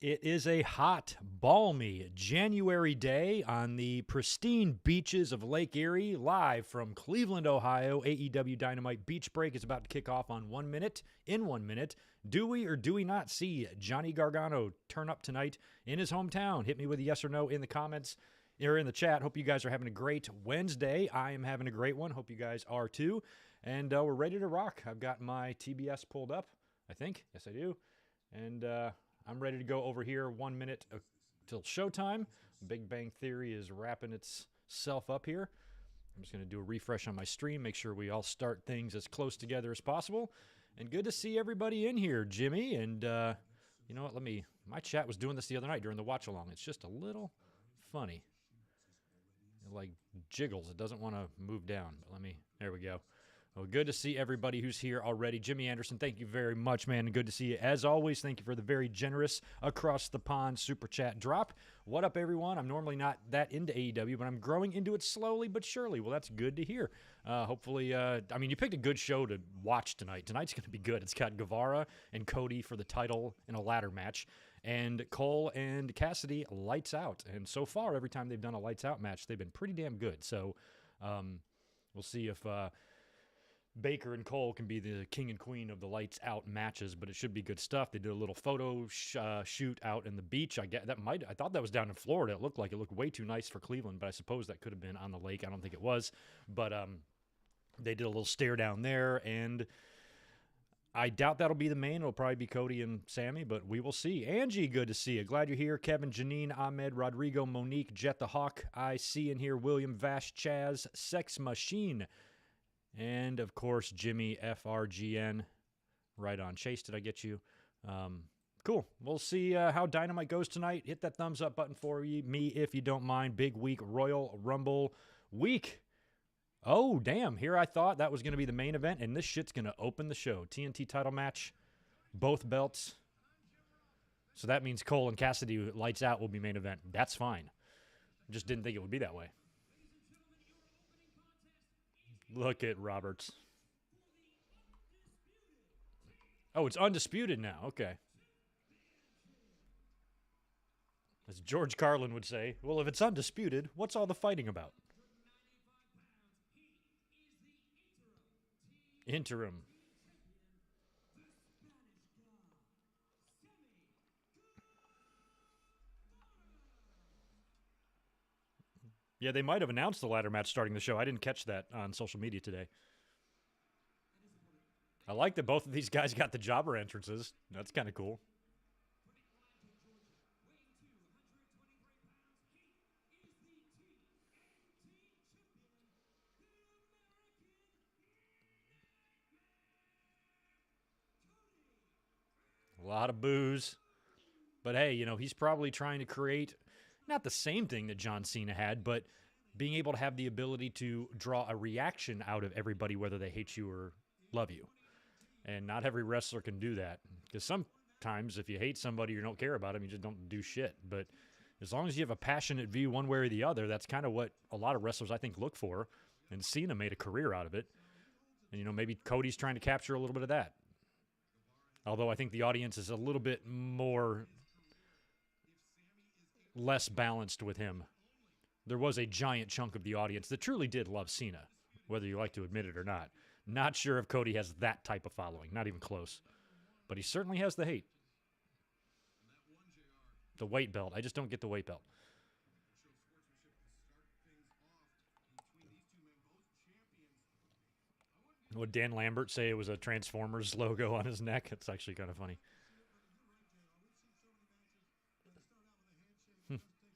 It is a hot, balmy January day on the pristine beaches of Lake Erie, live from Cleveland, Ohio. AEW Dynamite Beach Break is about to kick off on 1 minute. In 1 minute, do we or do we not see Johnny Gargano turn up tonight in his hometown? Hit me with a yes or no in the comments or in the chat. Hope you guys are having a great Wednesday. I am having a great one. Hope you guys are too. And we're ready to rock. I've got my TBS pulled up, I think. Yes, I do. And I'm ready to go over here 1 minute till showtime. Big Bang Theory is wrapping itself up here. I'm just going to do a refresh on my stream, make sure we all start things as close together as possible. And good to see everybody in here, Jimmy. And you know what? My chat was doing this the other night during the watch along. It's just a little funny. It like jiggles. It doesn't want to move down. But there we go. Well, good to see everybody who's here already. Jimmy Anderson, thank you very much, man. Good to see you. As always, thank you for the very generous across-the-pond super chat drop. What up, everyone? I'm normally not that into AEW, but I'm growing into it slowly but surely. Well, that's good to hear. Hopefully, you picked a good show to watch tonight. Tonight's going to be good. It's got Guevara and Cody for the title in a ladder match, and Cole and Cassidy lights out. And so far, every time they've done a lights out match, they've been pretty damn good. So we'll see if Baker and Cole can be the king and queen of the lights out matches, but it should be good stuff. They did a little photo shoot out in the beach. I thought that was down in Florida. It looked way too nice for Cleveland, but I suppose that could have been on the lake. I don't think it was, but they did a little stare down there, and I doubt that'll be the main. It'll probably be Cody and Sammy, but we will see. Angie, good to see you. Glad you're here. Kevin, Janine, Ahmed, Rodrigo, Monique, Jet the Hawk. I see in here William, Vash, Chaz, Sex Machine. And, of course, Jimmy, FRGN. Right on. Chase, did I get you? Cool. We'll see how Dynamite goes tonight. Hit that thumbs up button for me if you don't mind. Big week, Royal Rumble week. Oh, damn. Here I thought that was going to be the main event, and this shit's going to open the show. TNT title match, both belts. So that means Cole and Cassidy lights out will be main event. That's fine. Just didn't think it would be that way. Look at Roberts. Oh, it's undisputed now. Okay. As George Carlin would say, well, if it's undisputed, what's all the fighting about? Interim. Yeah, they might have announced the ladder match starting the show. I didn't catch that on social media today. I like that both of these guys got the jobber entrances. That's kind of cool. A lot of boos. But hey, he's probably trying to create not the same thing that John Cena had, but being able to have the ability to draw a reaction out of everybody, whether they hate you or love you. And not every wrestler can do that. Because sometimes if you hate somebody or don't care about them, you just don't do shit. But as long as you have a passionate view one way or the other, that's kind of what a lot of wrestlers, I think, look for. And Cena made a career out of it. And, maybe Cody's trying to capture a little bit of that. Although I think the audience is a little bit less balanced with him. There was a giant chunk of the audience that truly did love Cena, whether you like to admit it or not. Not sure if Cody has that type of following. Not even close. But he certainly has the hate. The weight belt. I just don't get the weight belt. Would Dan Lambert say it was a Transformers logo on his neck? It's actually kind of funny.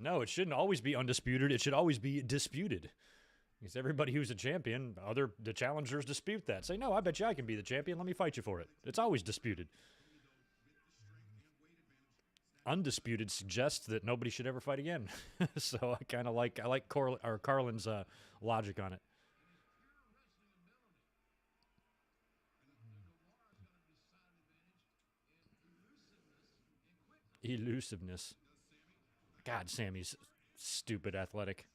No, it shouldn't always be undisputed. It should always be disputed. Because everybody who's a champion, the challengers dispute that. Say, no, I bet you I can be the champion. Let me fight you for it. It's always disputed. Undisputed suggests that nobody should ever fight again. So I kind of like Carlin's logic on it. Elusiveness. God, Sammy's stupid athletic.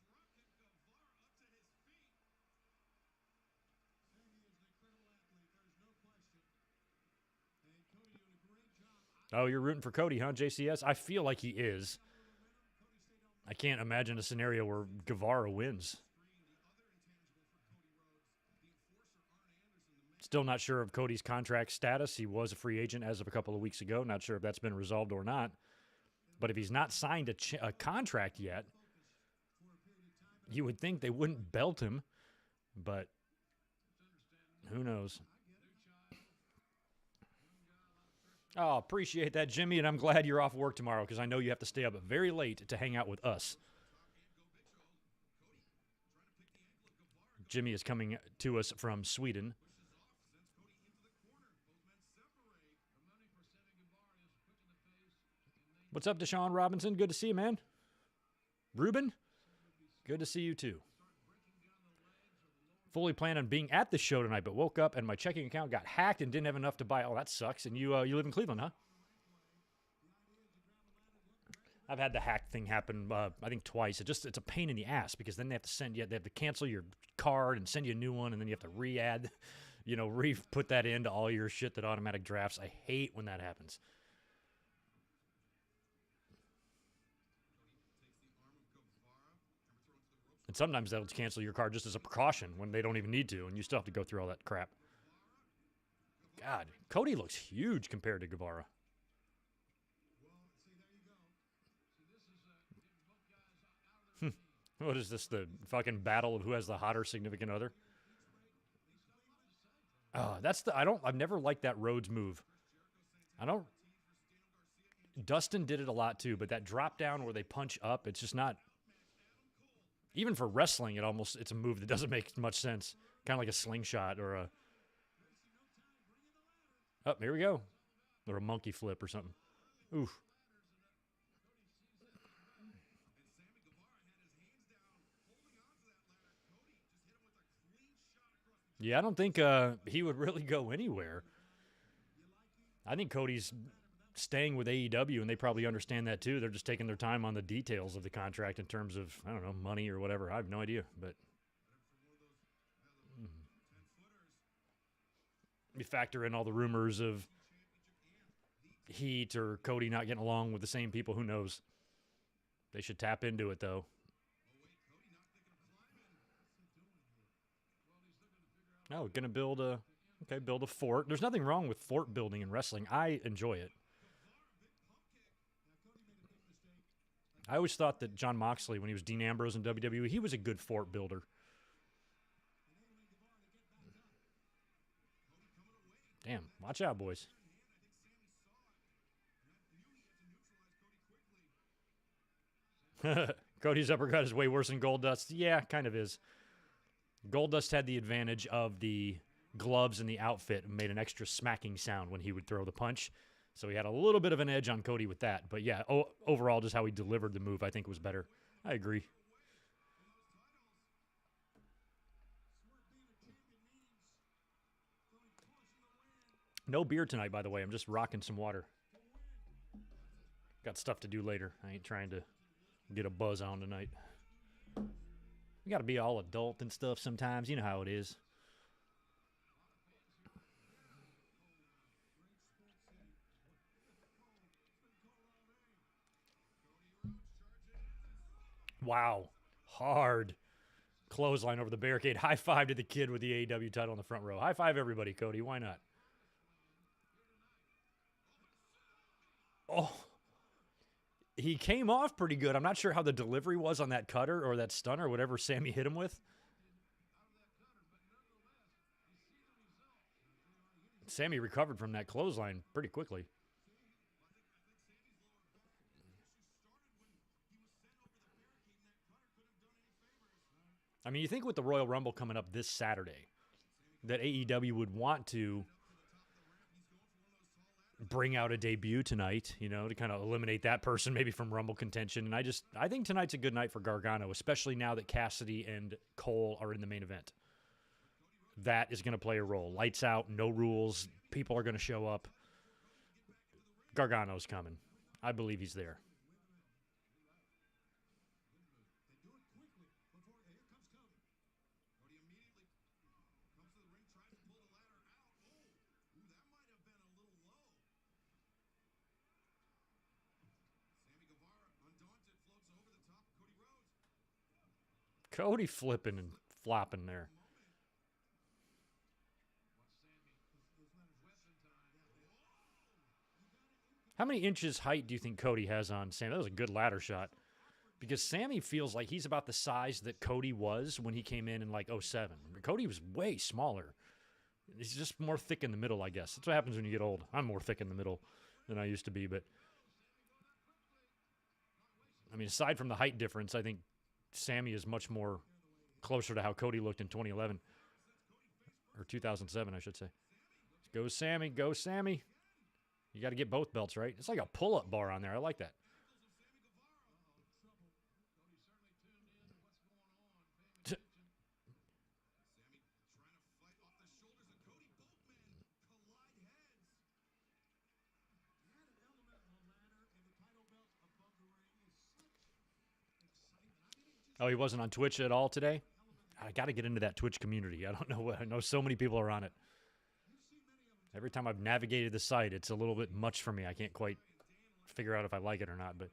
Oh, you're rooting for Cody, huh, JCS? I feel like he is. I can't imagine a scenario where Guevara wins. Still not sure of Cody's contract status. He was a free agent as of a couple of weeks ago. Not sure if that's been resolved or not. But if he's not signed a contract yet, you would think they wouldn't belt him. But who knows? Oh, appreciate that, Jimmy, and I'm glad you're off work tomorrow because I know you have to stay up very late to hang out with us. Jimmy is coming to us from Sweden. What's up, Deshaun Robinson? Good to see you, man. Ruben? Good to see you, too. Fully planned on being at the show tonight, but woke up and my checking account got hacked and didn't have enough to buy. Oh, that sucks. And you live in Cleveland, huh? I've had the hack thing happen, I think, twice. It's a pain in the ass because then they have to cancel your card and send you a new one, and then you have to re-add, put that into all your shit that automatic drafts. I hate when that happens. And sometimes they'll cancel your card just as a precaution when they don't even need to, and you still have to go through all that crap. God, Cody looks huge compared to Guevara. What is this, the fucking battle of who has the hotter significant other? I've never liked that Rhodes move. Dustin did it a lot too, but that drop down where they punch up, it's just not, even for wrestling, it's a move that doesn't make much sense. Kind of like a slingshot or a, oh, here we go. Or a monkey flip or something. Oof. Yeah, I don't think he would really go anywhere. I think Cody's staying with AEW, and they probably understand that too. They're just taking their time on the details of the contract in terms of, I don't know, money or whatever. I have no idea, but you factor in all the rumors of Heat or Cody not getting along with the same people. Who knows? They should tap into it, though. Oh, gonna build a fort. There's nothing wrong with fort building in wrestling. I enjoy it. I always thought that Jon Moxley, when he was Dean Ambrose in WWE, he was a good fort builder. Damn, watch out, boys. Cody's uppercut is way worse than Goldust. Yeah, kind of is. Goldust had the advantage of the gloves and the outfit and made an extra smacking sound when he would throw the punch. So he had a little bit of an edge on Cody with that. But yeah, overall, just how he delivered the move, I think, was better. I agree. No beer tonight, by the way. I'm just rocking some water. Got stuff to do later. I ain't trying to get a buzz on tonight. We got to be all adult and stuff sometimes. You know how it is. Wow. Hard. Clothesline over the barricade. High five to the kid with the AEW title in the front row. High five everybody, Cody. Why not? Oh. He came off pretty good. I'm not sure how the delivery was on that cutter or that stunner or whatever Sammy hit him with. Sammy recovered from that clothesline pretty quickly. I mean, you think with the Royal Rumble coming up this Saturday that AEW would want to bring out a debut tonight, to kind of eliminate that person maybe from Rumble contention. And I think tonight's a good night for Gargano, especially now that Cassidy and Cole are in the main event. That is going to play a role. Lights out, no rules. People are going to show up. Gargano's coming. I believe he's there. Cody flipping and flopping there. How many inches height do you think Cody has on Sammy? That was a good ladder shot. Because Sammy feels like he's about the size that Cody was when he came in like 07. Cody was way smaller. He's just more thick in the middle, I guess. That's what happens when you get old. I'm more thick in the middle than I used to be. But, I mean, aside from the height difference, I think Sammy is much more closer to how Cody looked in 2011. Or 2007, I should say. Go Sammy, go Sammy. You got to get both belts, right? It's like a pull-up bar on there. I like that. Oh, he wasn't on Twitch at all today? I got to get into that Twitch community. I don't know. I know so many people are on it. Every time I've navigated the site, it's a little bit much for me. I can't quite figure out if I like it or not, but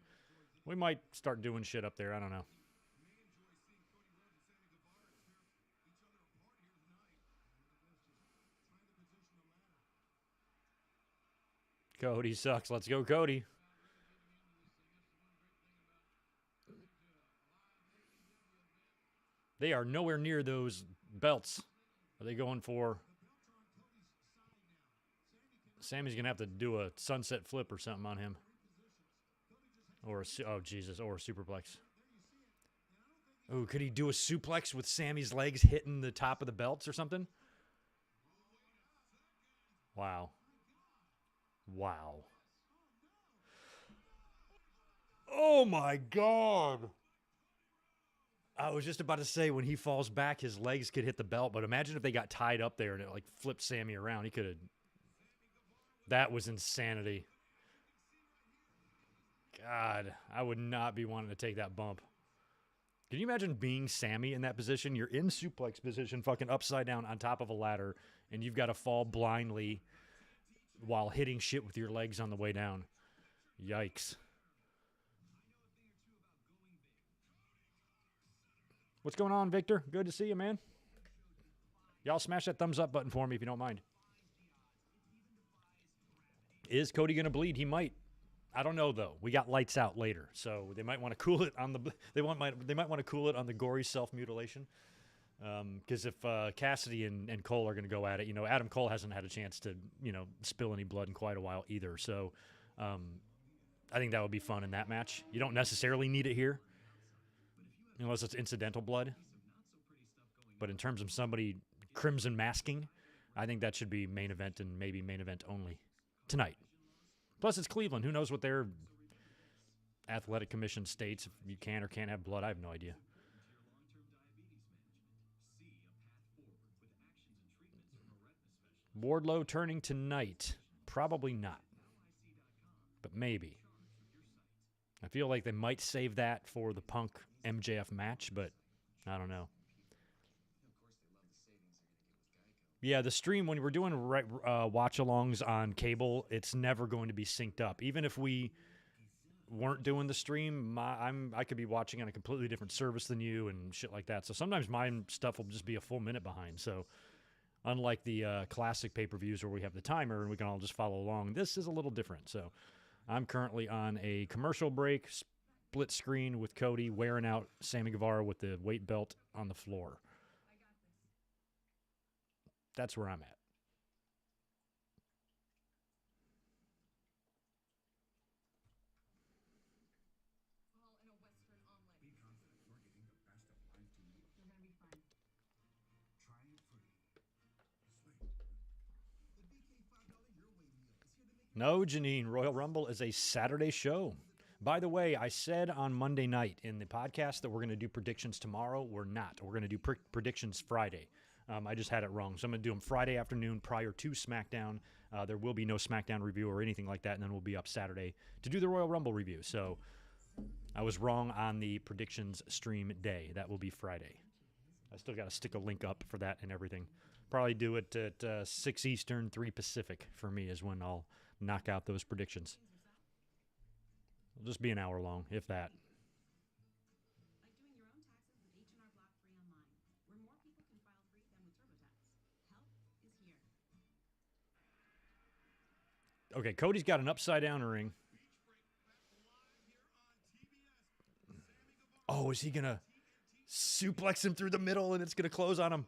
we might start doing shit up there. I don't know. Cody sucks. Let's go, Cody. They are nowhere near those belts. Are they going for... Sammy's going to have to do a sunset flip or something on him. Or a superplex. Oh, could he do a suplex with Sammy's legs hitting the top of the belts or something? Wow. Wow. Oh, my God. I was just about to say, when he falls back, his legs could hit the belt. But imagine if they got tied up there and it, like, flipped Sammy around. He could have... That was insanity. God, I would not be wanting to take that bump. Can you imagine being Sammy in that position? You're in suplex position, fucking upside down on top of a ladder, and you've got to fall blindly while hitting shit with your legs on the way down. Yikes. What's going on, Victor? Good to see you, man. Y'all smash that thumbs up button for me if you don't mind. Is Cody going to bleed? He might. I don't know though. We got lights out later, so they might want to cool it on the. They might want to cool it on the gory self mutilation. Because if Cassidy and Cole are going to go at it, you know, Adam Cole hasn't had a chance to, you know, spill any blood in quite a while either. So, I think that would be fun in that match. You don't necessarily need it here, unless it's incidental blood. But in terms of somebody crimson masking, I think that should be main event and maybe main event only tonight. Plus, it's Cleveland. Who knows what their athletic commission states if you can or can't have blood? I have no idea. Wardlow turning tonight. Probably not. But maybe. I feel like they might save that for the Punk MJF match, but I don't know. Yeah, the stream, when we're doing watch-alongs on cable, it's never going to be synced up. Even if we weren't doing the stream, I could be watching on a completely different service than you and shit like that. So sometimes my stuff will just be a full minute behind. So unlike the classic pay-per-views where we have the timer and we can all just follow along, this is a little different. So I'm currently on a commercial break, split screen with Cody, wearing out Sammy Guevara with the weight belt on the floor. That's where I'm at. No, Janine, Royal Rumble is a Saturday show. By the way, I said on Monday night in the podcast that we're going to do predictions tomorrow. We're not. We're going to do predictions Friday. I just had it wrong. So I'm going to do them Friday afternoon prior to SmackDown. There will be no SmackDown review or anything like that, and then we'll be up Saturday to do the Royal Rumble review. So I was wrong on the predictions stream day. That will be Friday. I still got to stick a link up for that and everything. Probably do it at 6 Eastern, 3 Pacific for me is when I'll knock out those predictions. It'll just be an hour long, if that. Okay, Cody's got an upside-down ring. Oh, is he going to suplex him through the middle and it's going to close on him?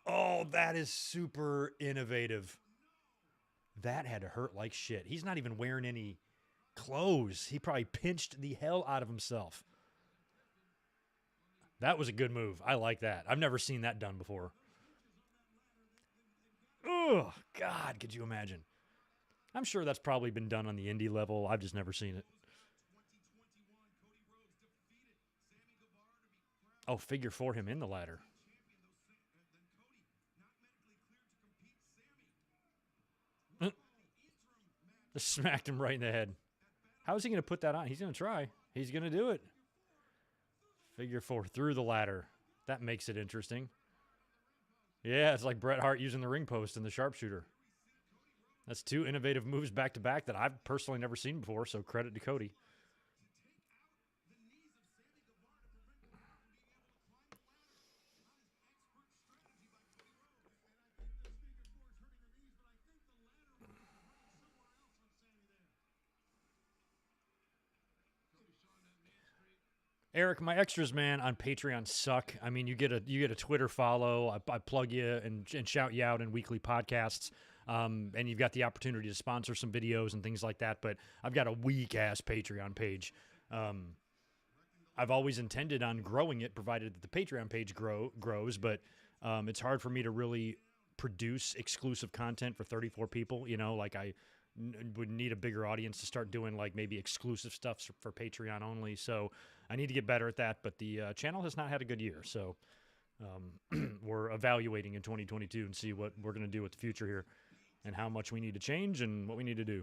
Oh, that is super innovative. That had to hurt like shit. He's not even wearing any clothes. He probably pinched the hell out of himself. That was a good move. I like that. I've never seen that done before. Oh, God, could you imagine? I'm sure that's probably been done on the indie level. I've just never seen it. Oh, figure 4 him in the ladder. Just smacked him right in the head. How is he going to put that on? He's going to try. He's going to do it. Figure 4 through the ladder. That makes it interesting. Yeah, it's like Bret Hart using the ring post and the sharpshooter. That's 2 innovative moves back-to-back that I've personally never seen before, so credit to Cody. Eric, my extras, man, on Patreon suck. I mean, you get a Twitter follow. I plug you and shout you out in weekly podcasts. And you've got the opportunity to sponsor some videos and things like that. But I've got a weak-ass Patreon page. I've always intended on growing it, provided that the Patreon page grows. But it's hard for me to really produce exclusive content for 34 people. You know, like I would need a bigger audience to start doing like maybe exclusive stuff for Patreon only. So I need to get better at that. But the channel has not had a good year. So we're evaluating in 2022 and see what we're going to do with the future here and how much we need to change and what we need to do.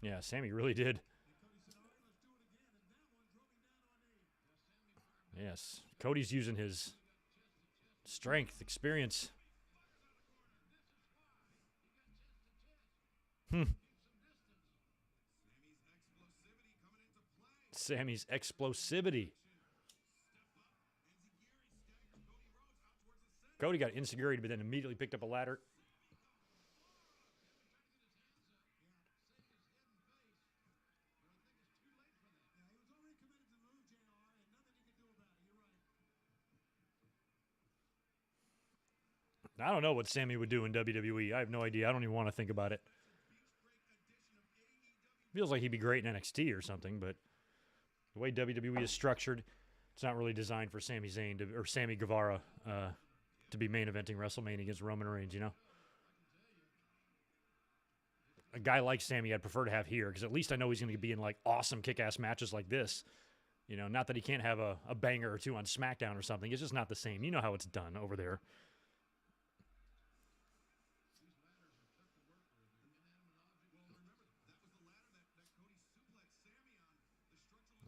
Yeah, Sammy really did. Yes, Cody's using his strength, experience. Sammy's explosivity. Cody got insecurity, but then immediately picked up a ladder. I don't know what Sammy would do in WWE. I have no idea. I don't even want to think about it. Feels like he'd be great in NXT or something, but the way WWE is structured, it's not really designed for Sami Zayn or Sammy Guevara to be main eventing WrestleMania against Roman Reigns, you know? A guy like Sammy I'd prefer to have here because at least I know he's going to be in like awesome kick-ass matches like this. You know, not that he can't have a banger or two on SmackDown or something. It's just not the same. You know how it's done over there.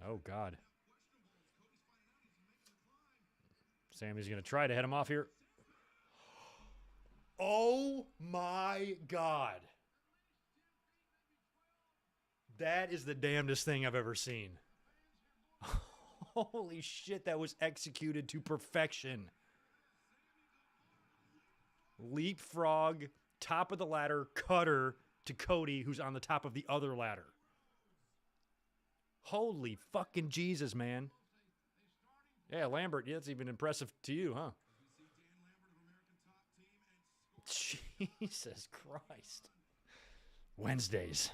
Oh, God. Sammy's going to try to head him off here. Oh, my God. That is the damnedest thing I've ever seen. Holy shit, that was executed to perfection. Leapfrog, top of the ladder, cutter to Cody, who's on the top of the other ladder. Holy fucking Jesus, man. Yeah, Lambert, yeah, it's even impressive to you, huh? Jesus Christ. Wednesdays.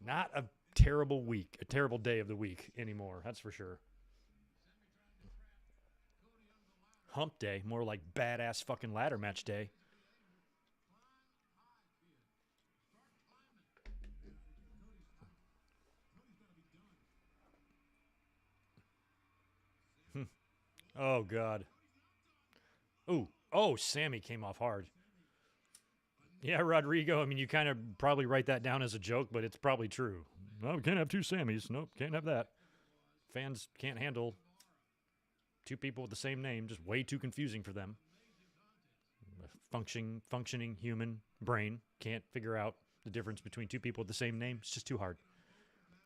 Not a terrible week, a terrible day of the week anymore, that's for sure. Hump day, more like badass fucking ladder match day. Oh, God. Ooh. Oh, Sammy came off hard. Yeah, Rodrigo, I mean, you kind of probably write that down as a joke, but it's probably true. No, we can't have 2 Sammys. Nope, can't have that. Fans can't handle 2 people with the same name. Just way too confusing for them. Functioning human brain can't figure out the difference between 2 people with the same name. It's just too hard.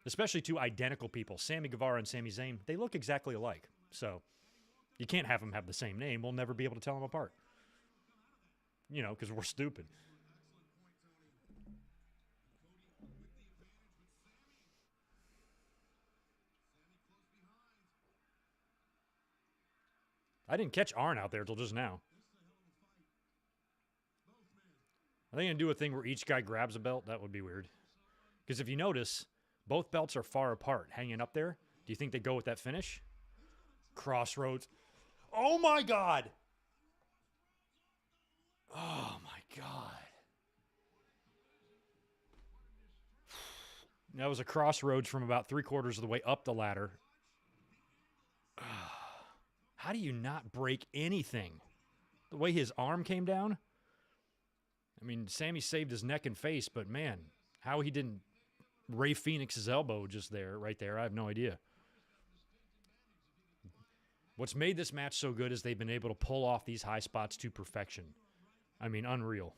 Especially 2 identical people. Sammy Guevara and Sami Zayn, they look exactly alike. So you can't have them have the same name. We'll never be able to tell them apart. You know, because we're stupid. I didn't catch Arn out there till just now. Are they going to do a thing where each guy grabs a belt? That would be weird. Because if you notice, both belts are far apart, hanging up there. Do you think they go with that finish? Crossroads. Oh, my God. Oh, my God. That was a crossroads from about 3/4 of the way up the ladder. How do you not break anything? The way his arm came down? I mean, Sammy saved his neck and face, but man, how he didn't Ray Phoenix's elbow just there, right there, I have no idea. What's made this match so good is they've been able to pull off these high spots to perfection. I mean, unreal.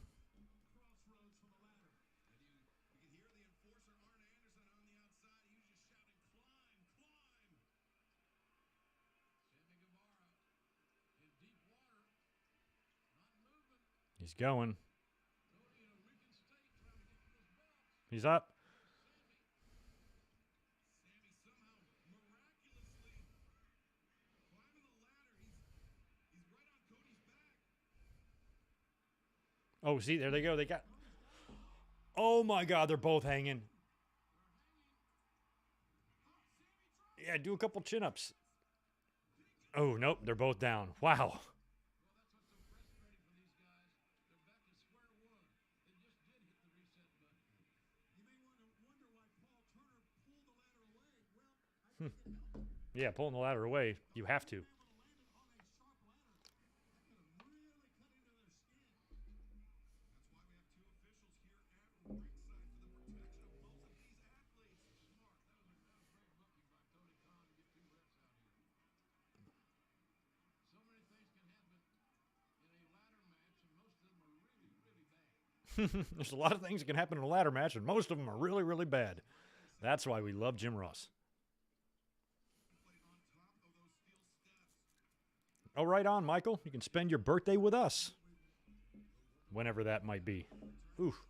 He's going. He's up. Oh, see, there they go. They got... Oh, my God, they're both hanging. Yeah, do a couple chin-ups. Oh, nope, they're both down. Wow. Yeah, pulling the ladder away. You have to. There's a lot of things that can happen in a ladder match, and most of them are really, really bad. That's why we love Jim Ross. Oh, right on, Michael. You can spend your birthday with us. Whenever that might be. Oof.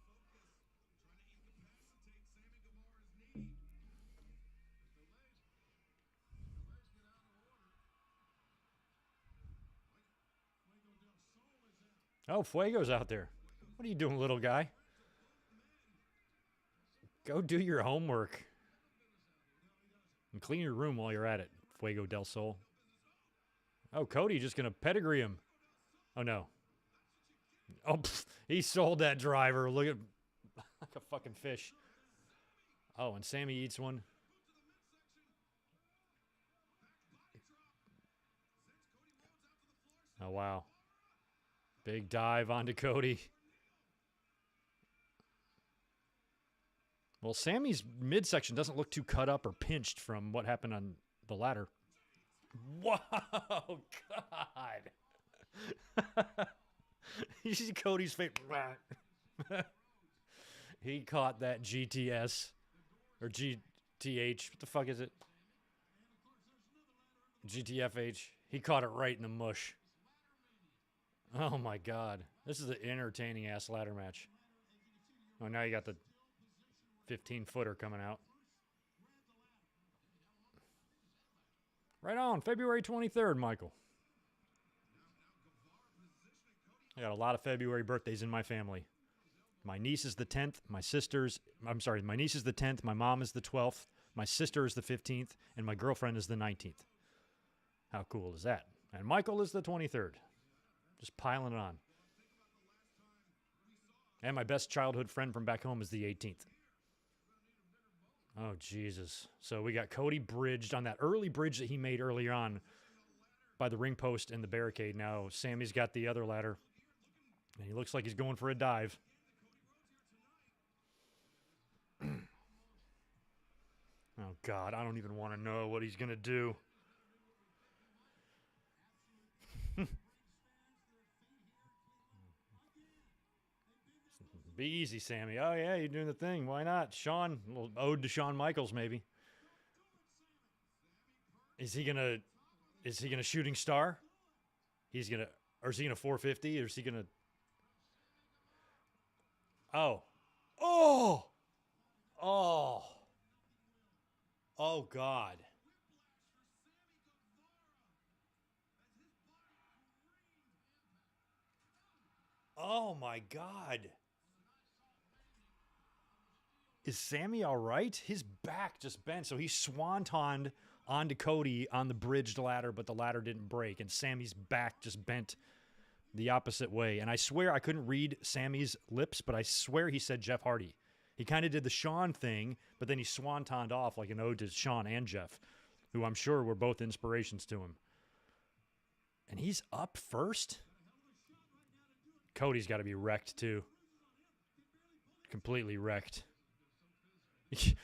Oh, Fuego's out there. What are you doing, little guy? Go do your homework. And clean your room while you're at it, Fuego del Sol. Oh, Cody just going to pedigree him. Oh, no. Oh, he sold that driver. Look at like a fucking fish. Oh, and Sammy eats one. Oh, wow. Big dive onto Cody. Well, Sammy's midsection doesn't look too cut up or pinched from what happened on the ladder. Wow, God. You see Cody's face. He caught that GTS or GTH. What the fuck is it? GTFH. He caught it right in the mush. Oh, my God. This is an entertaining-ass ladder match. Oh, now you got the 15-footer coming out. Right on, February 23rd, Michael. I got a lot of February birthdays in my family. My niece is the 10th. My niece is the 10th. My mom is the 12th. My sister is the 15th. And my girlfriend is the 19th. How cool is that? And Michael is the 23rd. Just piling it on. And my best childhood friend from back home is the 18th. Oh, Jesus. So we got Cody bridged on that early bridge that he made earlier on by the ring post and the barricade. Now Sammy's got the other ladder. And he looks like he's going for a dive. Oh, God. I don't even want to know what he's going to do. Be easy, Sammy. Oh, yeah, you're doing the thing. Why not? Shawn, a little ode to Shawn Michaels, maybe. Is he gonna shooting star? Or is he gonna 450? Or is he gonna... Oh. Oh! Oh! Oh, God. Oh, my God. Is Sammy all right? His back just bent, so he swantoned onto Cody on the bridged ladder, but the ladder didn't break, and Sammy's back just bent the opposite way. And I swear I couldn't read Sammy's lips, but I swear he said Jeff Hardy. He kind of did the Sean thing, but then he swantoned off like an ode to Sean and Jeff, who I'm sure were both inspirations to him. And he's up first? Cody's got to be wrecked, too. Completely wrecked.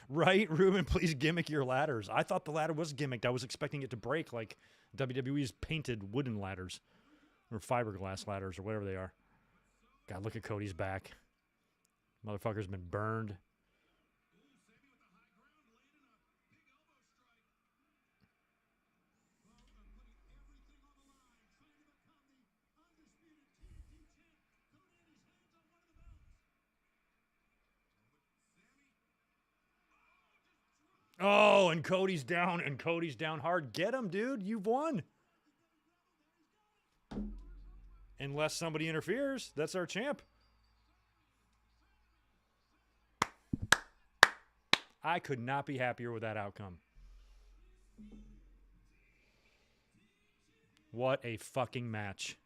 Right, Ruben, please gimmick your ladders. I thought the ladder was gimmicked. I was expecting it to break like WWE's painted wooden ladders or fiberglass ladders or whatever they are. God, look at Cody's back. Motherfucker's been burned. Oh, and Cody's down hard. Get him, dude. You've won. Unless somebody interferes, that's our champ. I could not be happier with that outcome. What a fucking match.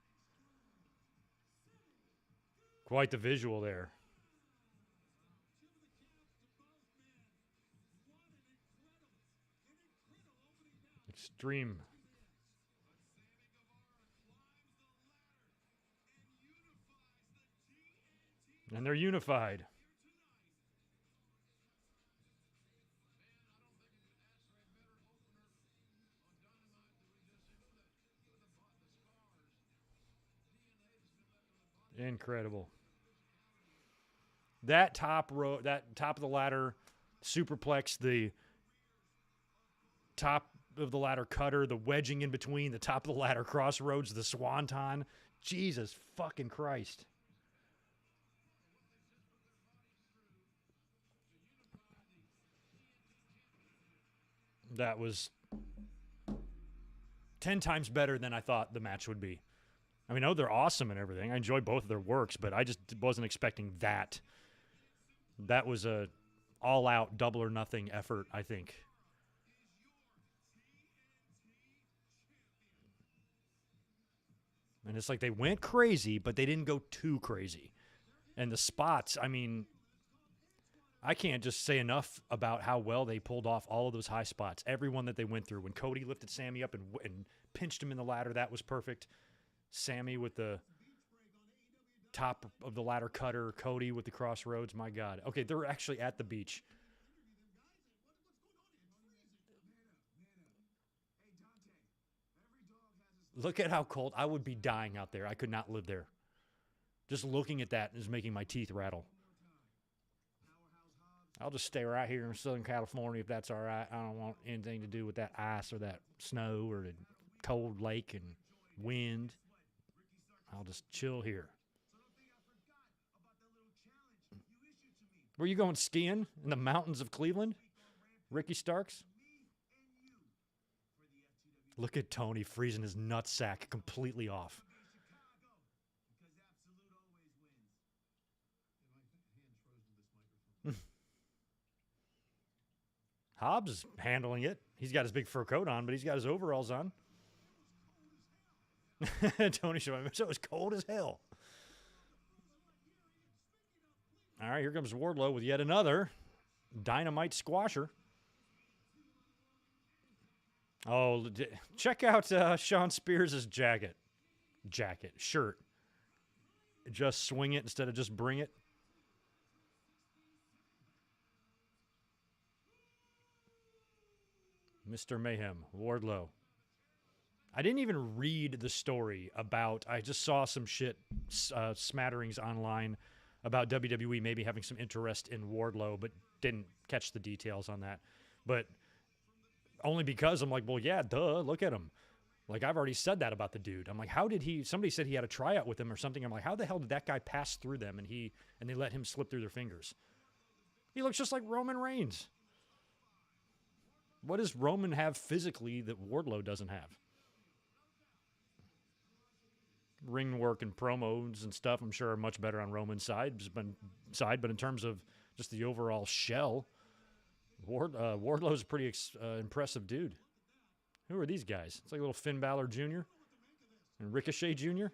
Quite the visual there. Extreme. And they're unified. Incredible. That top row, that top of the ladder superplex, the top of the ladder cutter, the wedging in between, the top of the ladder crossroads, the swanton. Jesus fucking Christ. That was 10 times better than I thought the match would be. I mean, they're awesome and everything. I enjoy both of their works, but I just wasn't expecting that. That was a all-out double or nothing effort, I think. And it's like they went crazy, but they didn't go too crazy. And the spots, I mean, I can't just say enough about how well they pulled off all of those high spots. Everyone that they went through. When Cody lifted Sammy up and pinched him in the ladder, that was perfect. Sammy with the top of the ladder cutter. Cody with the crossroads. My God. Okay, they're actually at the beach. Look at how cold. I would be dying out there. I could not live there. Just looking at that is making my teeth rattle. I'll just stay right here in Southern California if that's all right. I don't want anything to do with that ice or that snow or the cold lake and wind. I'll just chill here. Were you going skiing in the mountains of Cleveland? Ricky Starks? Look at Tony freezing his nutsack completely off. Hobbs is handling it. He's got his big fur coat on, but he's got his overalls on. Tony showing so it was cold as hell. All right, here comes Wardlow with yet another Dynamite squasher. Oh, check out Sean Spears' shirt. Just swing it instead of just bring it. Mr. Mayhem, Wardlow. I didn't even read the story about, I just saw some shit, smatterings online about WWE maybe having some interest in Wardlow, but didn't catch the details on that. But only because I'm like, well, yeah, duh, look at him. Like, I've already said that about the dude. I'm like, how did somebody said he had a tryout with him or something. I'm like, how the hell did that guy pass through them and they let him slip through their fingers? He looks just like Roman Reigns. What does Roman have physically that Wardlow doesn't have? ring work and promos and stuff, I'm sure, are much better on Roman's side. But in terms of just the overall shell, Wardlow's a pretty impressive dude. Who are these guys? It's like little Finn Balor Jr. and Ricochet Jr.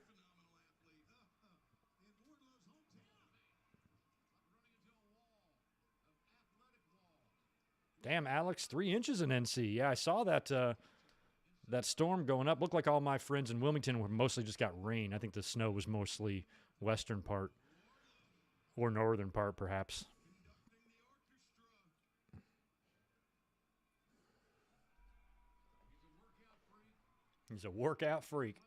Damn, Alex, 3 inches in NC. Yeah, I saw that that storm going up. Looked like all my friends in Wilmington were mostly just got rain. I think the snow was mostly western part or northern part, perhaps. He's a workout freak.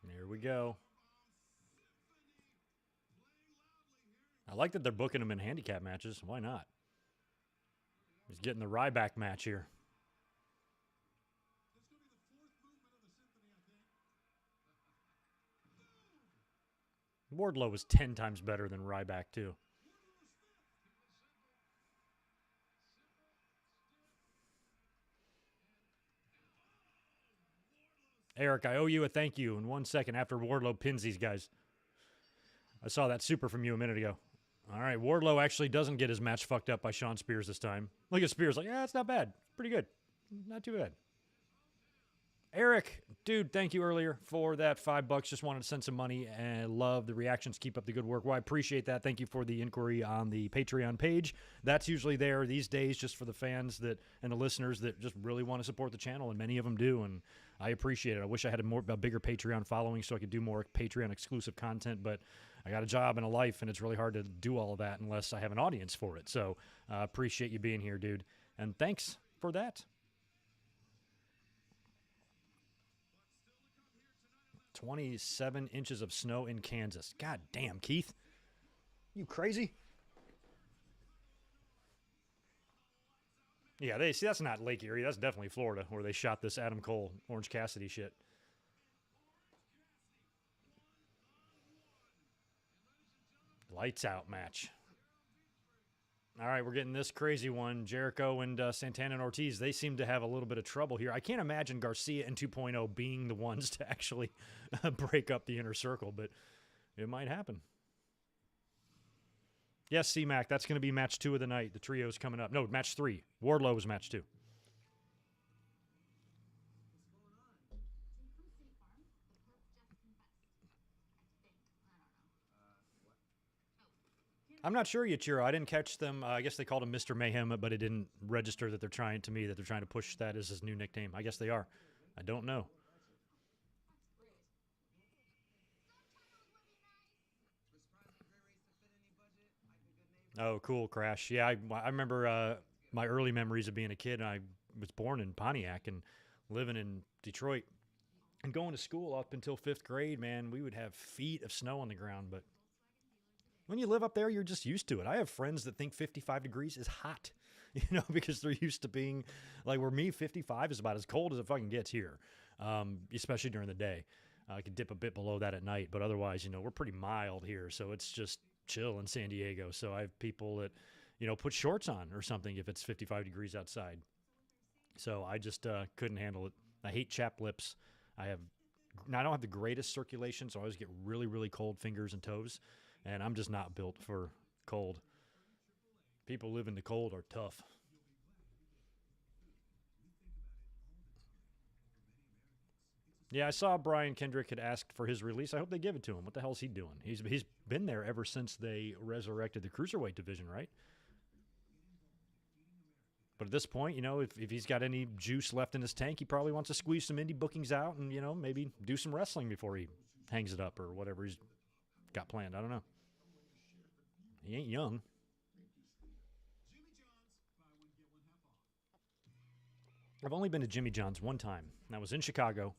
Here we go. I like that they're booking him in handicap matches. Why not? He's getting the Ryback match here. Wardlow was 10 times better than Ryback, too. Eric, I owe you a thank you in 1 second after Wardlow pins these guys. I saw that super from you a minute ago. All right, Wardlow actually doesn't get his match fucked up by Shawn Spears this time. Look at Spears like, yeah, it's not bad. Pretty good. Not too bad. Eric, dude, thank you earlier for that $5. Just wanted to send some money and love the reactions. Keep up the good work. Well, I appreciate that. Thank you for the inquiry on the Patreon page. That's usually there these days just for the fans that and the listeners that just really want to support the channel, and many of them do, and I appreciate it. I wish I had a bigger Patreon following so I could do more Patreon exclusive content, but I got a job and a life, and it's really hard to do all of that unless I have an audience for it. So I appreciate you being here, dude, and thanks for that. 27 inches of snow in Kansas. God damn, Keith. You crazy? Yeah, that's not Lake Erie. That's definitely Florida, where they shot this Adam Cole, Orange Cassidy shit. Lights out match. All right, we're getting this crazy one. Jericho and Santana and Ortiz, they seem to have a little bit of trouble here. I can't imagine Garcia and 2.0 being the ones to actually break up the inner circle, but it might happen. Yes, C-Mac, that's going to be match 2 of the night. The trio's coming up. No, match 3. Wardlow was match 2. I'm not sure, Yachiro. I didn't catch them. I guess they called him Mr. Mayhem, but it didn't register that they're trying to push that as his new nickname. I guess they are. I don't know. Oh, cool, Crash. Yeah, I remember my early memories of being a kid. I was born in Pontiac and living in Detroit and going to school up until 5th grade, man. We would have feet of snow on the ground, but when you live up there, you're just used to it. I have friends that think 55 degrees is hot, because they're used to being like, where me, 55 is about as cold as it fucking gets here, especially during the day. I could dip a bit below that at night, but otherwise, we're pretty mild here, so it's just chill in San Diego. So I have people that, put shorts on or something if it's 55 degrees outside. So I just couldn't handle it. I hate chapped lips. I don't have the greatest circulation, so I always get really, really cold fingers and toes. And I'm just not built for cold. People live in the cold are tough. Yeah, I saw Brian Kendrick had asked for his release. I hope they give it to him. What the hell is he doing? He's been there ever since they resurrected the Cruiserweight division, right? But at this point, if he's got any juice left in his tank, he probably wants to squeeze some indie bookings out and, maybe do some wrestling before he hangs it up or whatever he's got planned. I don't know. He ain't young. I've only been to Jimmy John's one time. That was in Chicago.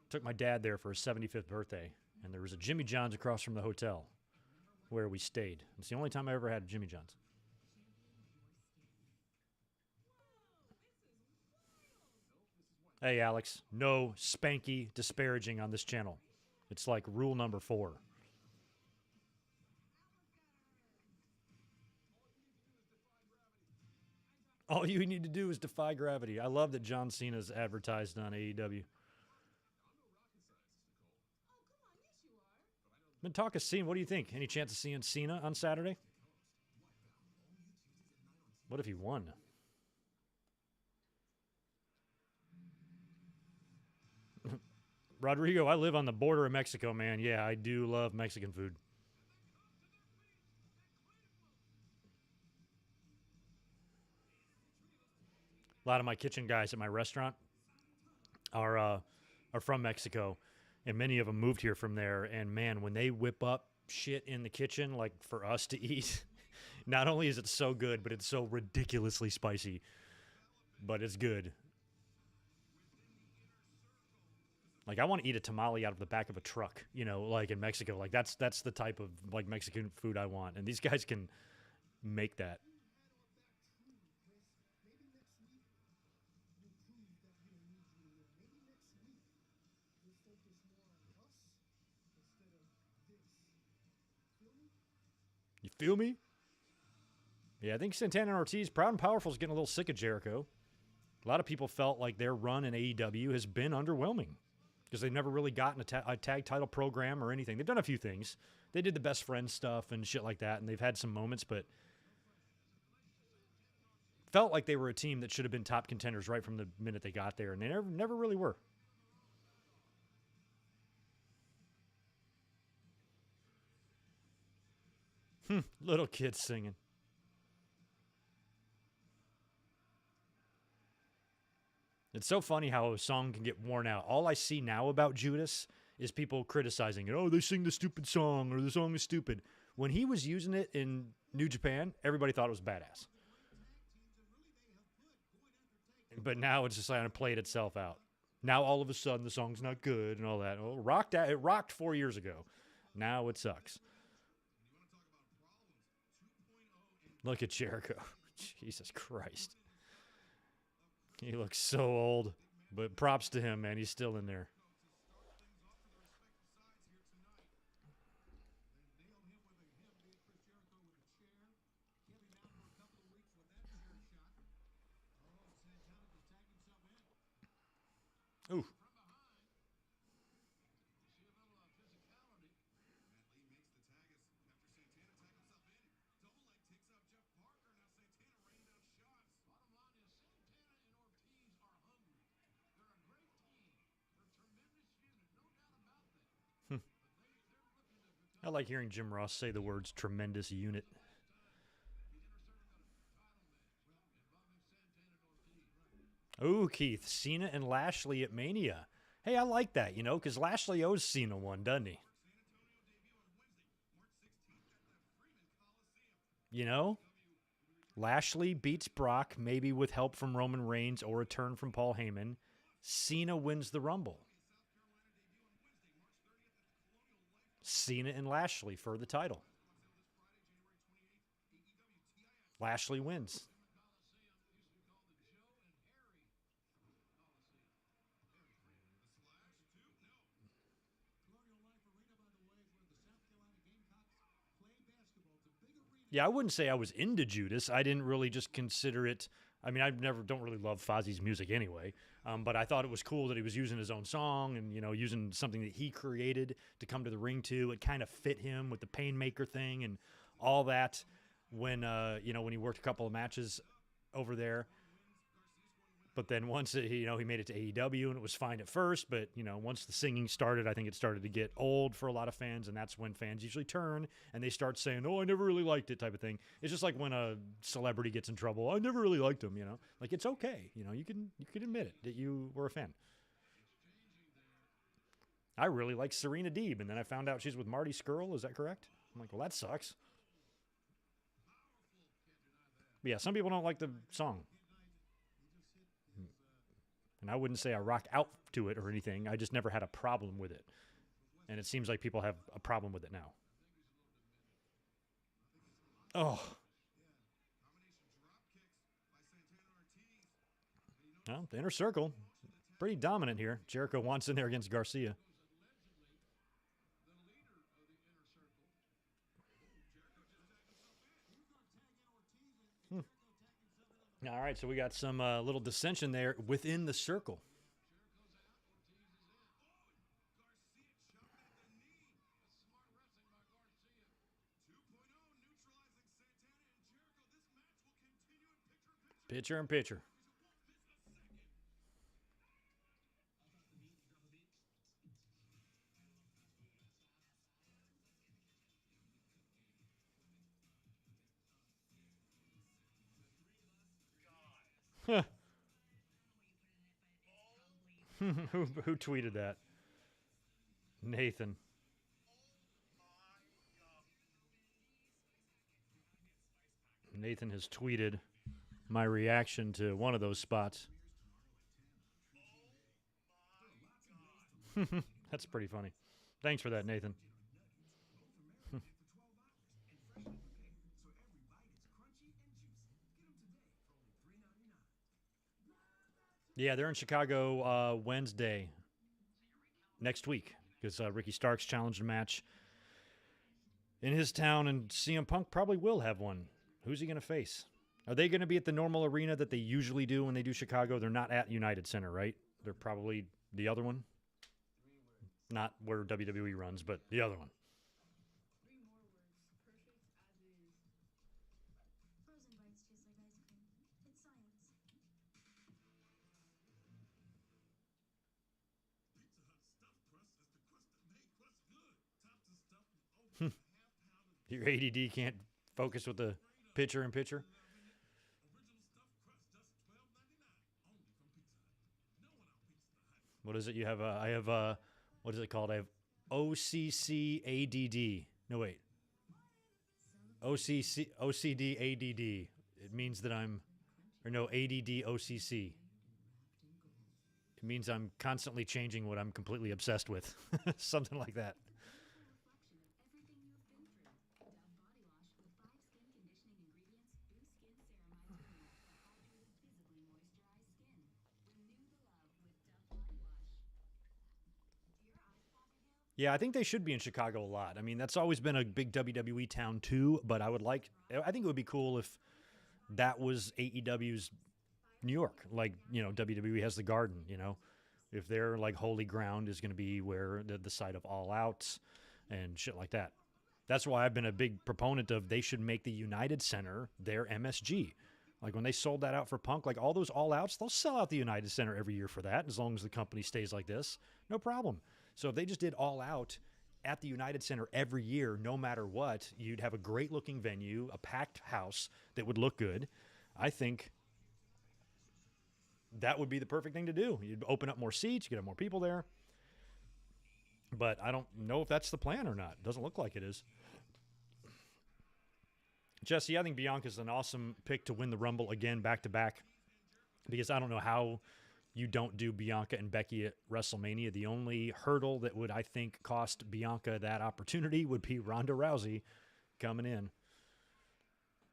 Took my dad there for his 75th birthday, and there was a Jimmy John's across from the hotel where we stayed. It's the only time I ever had a Jimmy John's. Hey, Alex, no spanky disparaging on this channel. It's like rule number 4. All you need to do is defy gravity. I love that John Cena's advertised on AEW. Been talking Cena. What do you think? Any chance of seeing Cena on Saturday? What if he won? Rodrigo, I live on the border of Mexico, man. Yeah, I do love Mexican food. A lot of my kitchen guys at my restaurant are from Mexico, and many of them moved here from there. And man, when they whip up shit in the kitchen, like for us to eat, not only is it so good, but it's so ridiculously spicy. But it's good. Like I want to eat a tamale out of the back of a truck, like in Mexico. Like that's the type of like Mexican food I want, and these guys can make that. You feel me? Yeah, I think Santana and Ortiz, Proud and Powerful, is getting a little sick of Jericho. A lot of people felt like their run in AEW has been underwhelming because they've never really gotten a tag title program or anything. They've done a few things. They did the best friend stuff and shit like that, and they've had some moments, but felt like they were a team that should have been top contenders right from the minute they got there, and they never really were. Little kids singing. It's so funny how a song can get worn out. All I see now about Judas is people criticizing it. Oh, they sing the stupid song, or the song is stupid. When he was using it in New Japan, everybody thought it was badass. But now it's just kind of played itself out. Now all of a sudden the song's not good and all that. Well, it rocked 4 years ago. Now it sucks. Look at Jericho. Jesus Christ. He looks so old, but props to him, man. He's still in there. Ooh. I like hearing Jim Ross say the words tremendous unit. Ooh, Keith, Cena and Lashley at Mania. Hey, I like that, because Lashley owes Cena one, doesn't he? Lashley beats Brock, maybe with help from Roman Reigns or a turn from Paul Heyman. Cena wins the Rumble. Cena and Lashley for the title. Lashley wins. Yeah, I wouldn't say I was into Judas. I didn't really just consider it. I mean, don't really love Fozzie's music anyway, but I thought it was cool that he was using his own song and, using something that he created to come to the ring to. It kind of fit him with the Painmaker thing and all that when he worked a couple of matches over there. But then once he made it to AEW and it was fine at first, but once the singing started, I think it started to get old for a lot of fans, and that's when fans usually turn and they start saying, "Oh, I never really liked it," type of thing. It's just like when a celebrity gets in trouble. I never really liked him, Like it's okay, you can admit it that you were a fan. I really like Serena Deeb, and then I found out she's with Marty Scurll. Is that correct? I'm like, well, that sucks. But yeah, some people don't like the song. And I wouldn't say I rock out to it or anything. I just never had a problem with it. And it seems like people have a problem with it now. Oh. Well, the Inner Circle, pretty dominant here. Jericho wants in there against Garcia. All right, so we got some little dissension there within the circle. Pitcher and pitcher. who tweeted that? Nathan. Nathan has tweeted my reaction to one of those spots. That's pretty funny. Thanks for that, Nathan. Yeah, they're in Chicago Wednesday next week because Ricky Starks challenged a match in his town, and CM Punk probably will have one. Who's he going to face? Are they going to be at the normal arena that they usually do when they do Chicago? They're not at United Center, right? They're probably the other one. Not where WWE runs, but the other one. Your ADD can't focus with the pitcher and pitcher. What is it? You have I have what is it called? I have OCC ADD. No wait. OCD ADD. It means that I'm ADD OCC. It means I'm constantly changing what I'm completely obsessed with. Something like that. Yeah, I think they should be in Chicago a lot. I mean, that's always been a big WWE town too, but I think it would be cool if that was AEW's New York. Like, WWE has the Garden, if their like holy ground is going to be where the site of All Outs and shit like that. That's why I've been a big proponent of they should make the United Center their MSG. Like when they sold that out for Punk, like all those All Outs, they'll sell out the United Center every year for that as long as the company stays like this. No problem. So if they just did All Out at the United Center every year, no matter what, you'd have a great-looking venue, a packed house that would look good. I think that would be the perfect thing to do. You'd open up more seats, you could have more people there. But I don't know if that's the plan or not. It doesn't look like it is. Jesse, I think Bianca's an awesome pick to win the Rumble again back-to-back because I don't know how you don't do Bianca and Becky at WrestleMania. The only hurdle that would, I think, cost Bianca that opportunity would be Ronda Rousey coming in.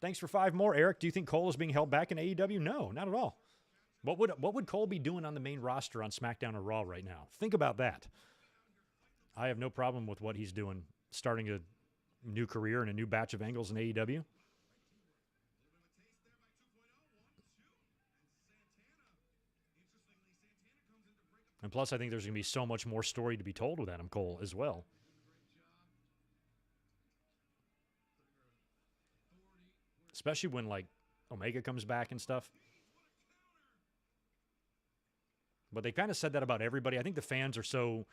Thanks for 5 more, Eric. Do you think Cole is being held back in AEW? No, not at all. What would Cole be doing on the main roster on SmackDown or Raw right now? Think about that. I have no problem with what he's doing, starting a new career and a new batch of angles in AEW. And plus, I think there's going to be so much more story to be told with Adam Cole as well. Especially when, like, Omega comes back and stuff. But they kind of said that about everybody. I think the fans are so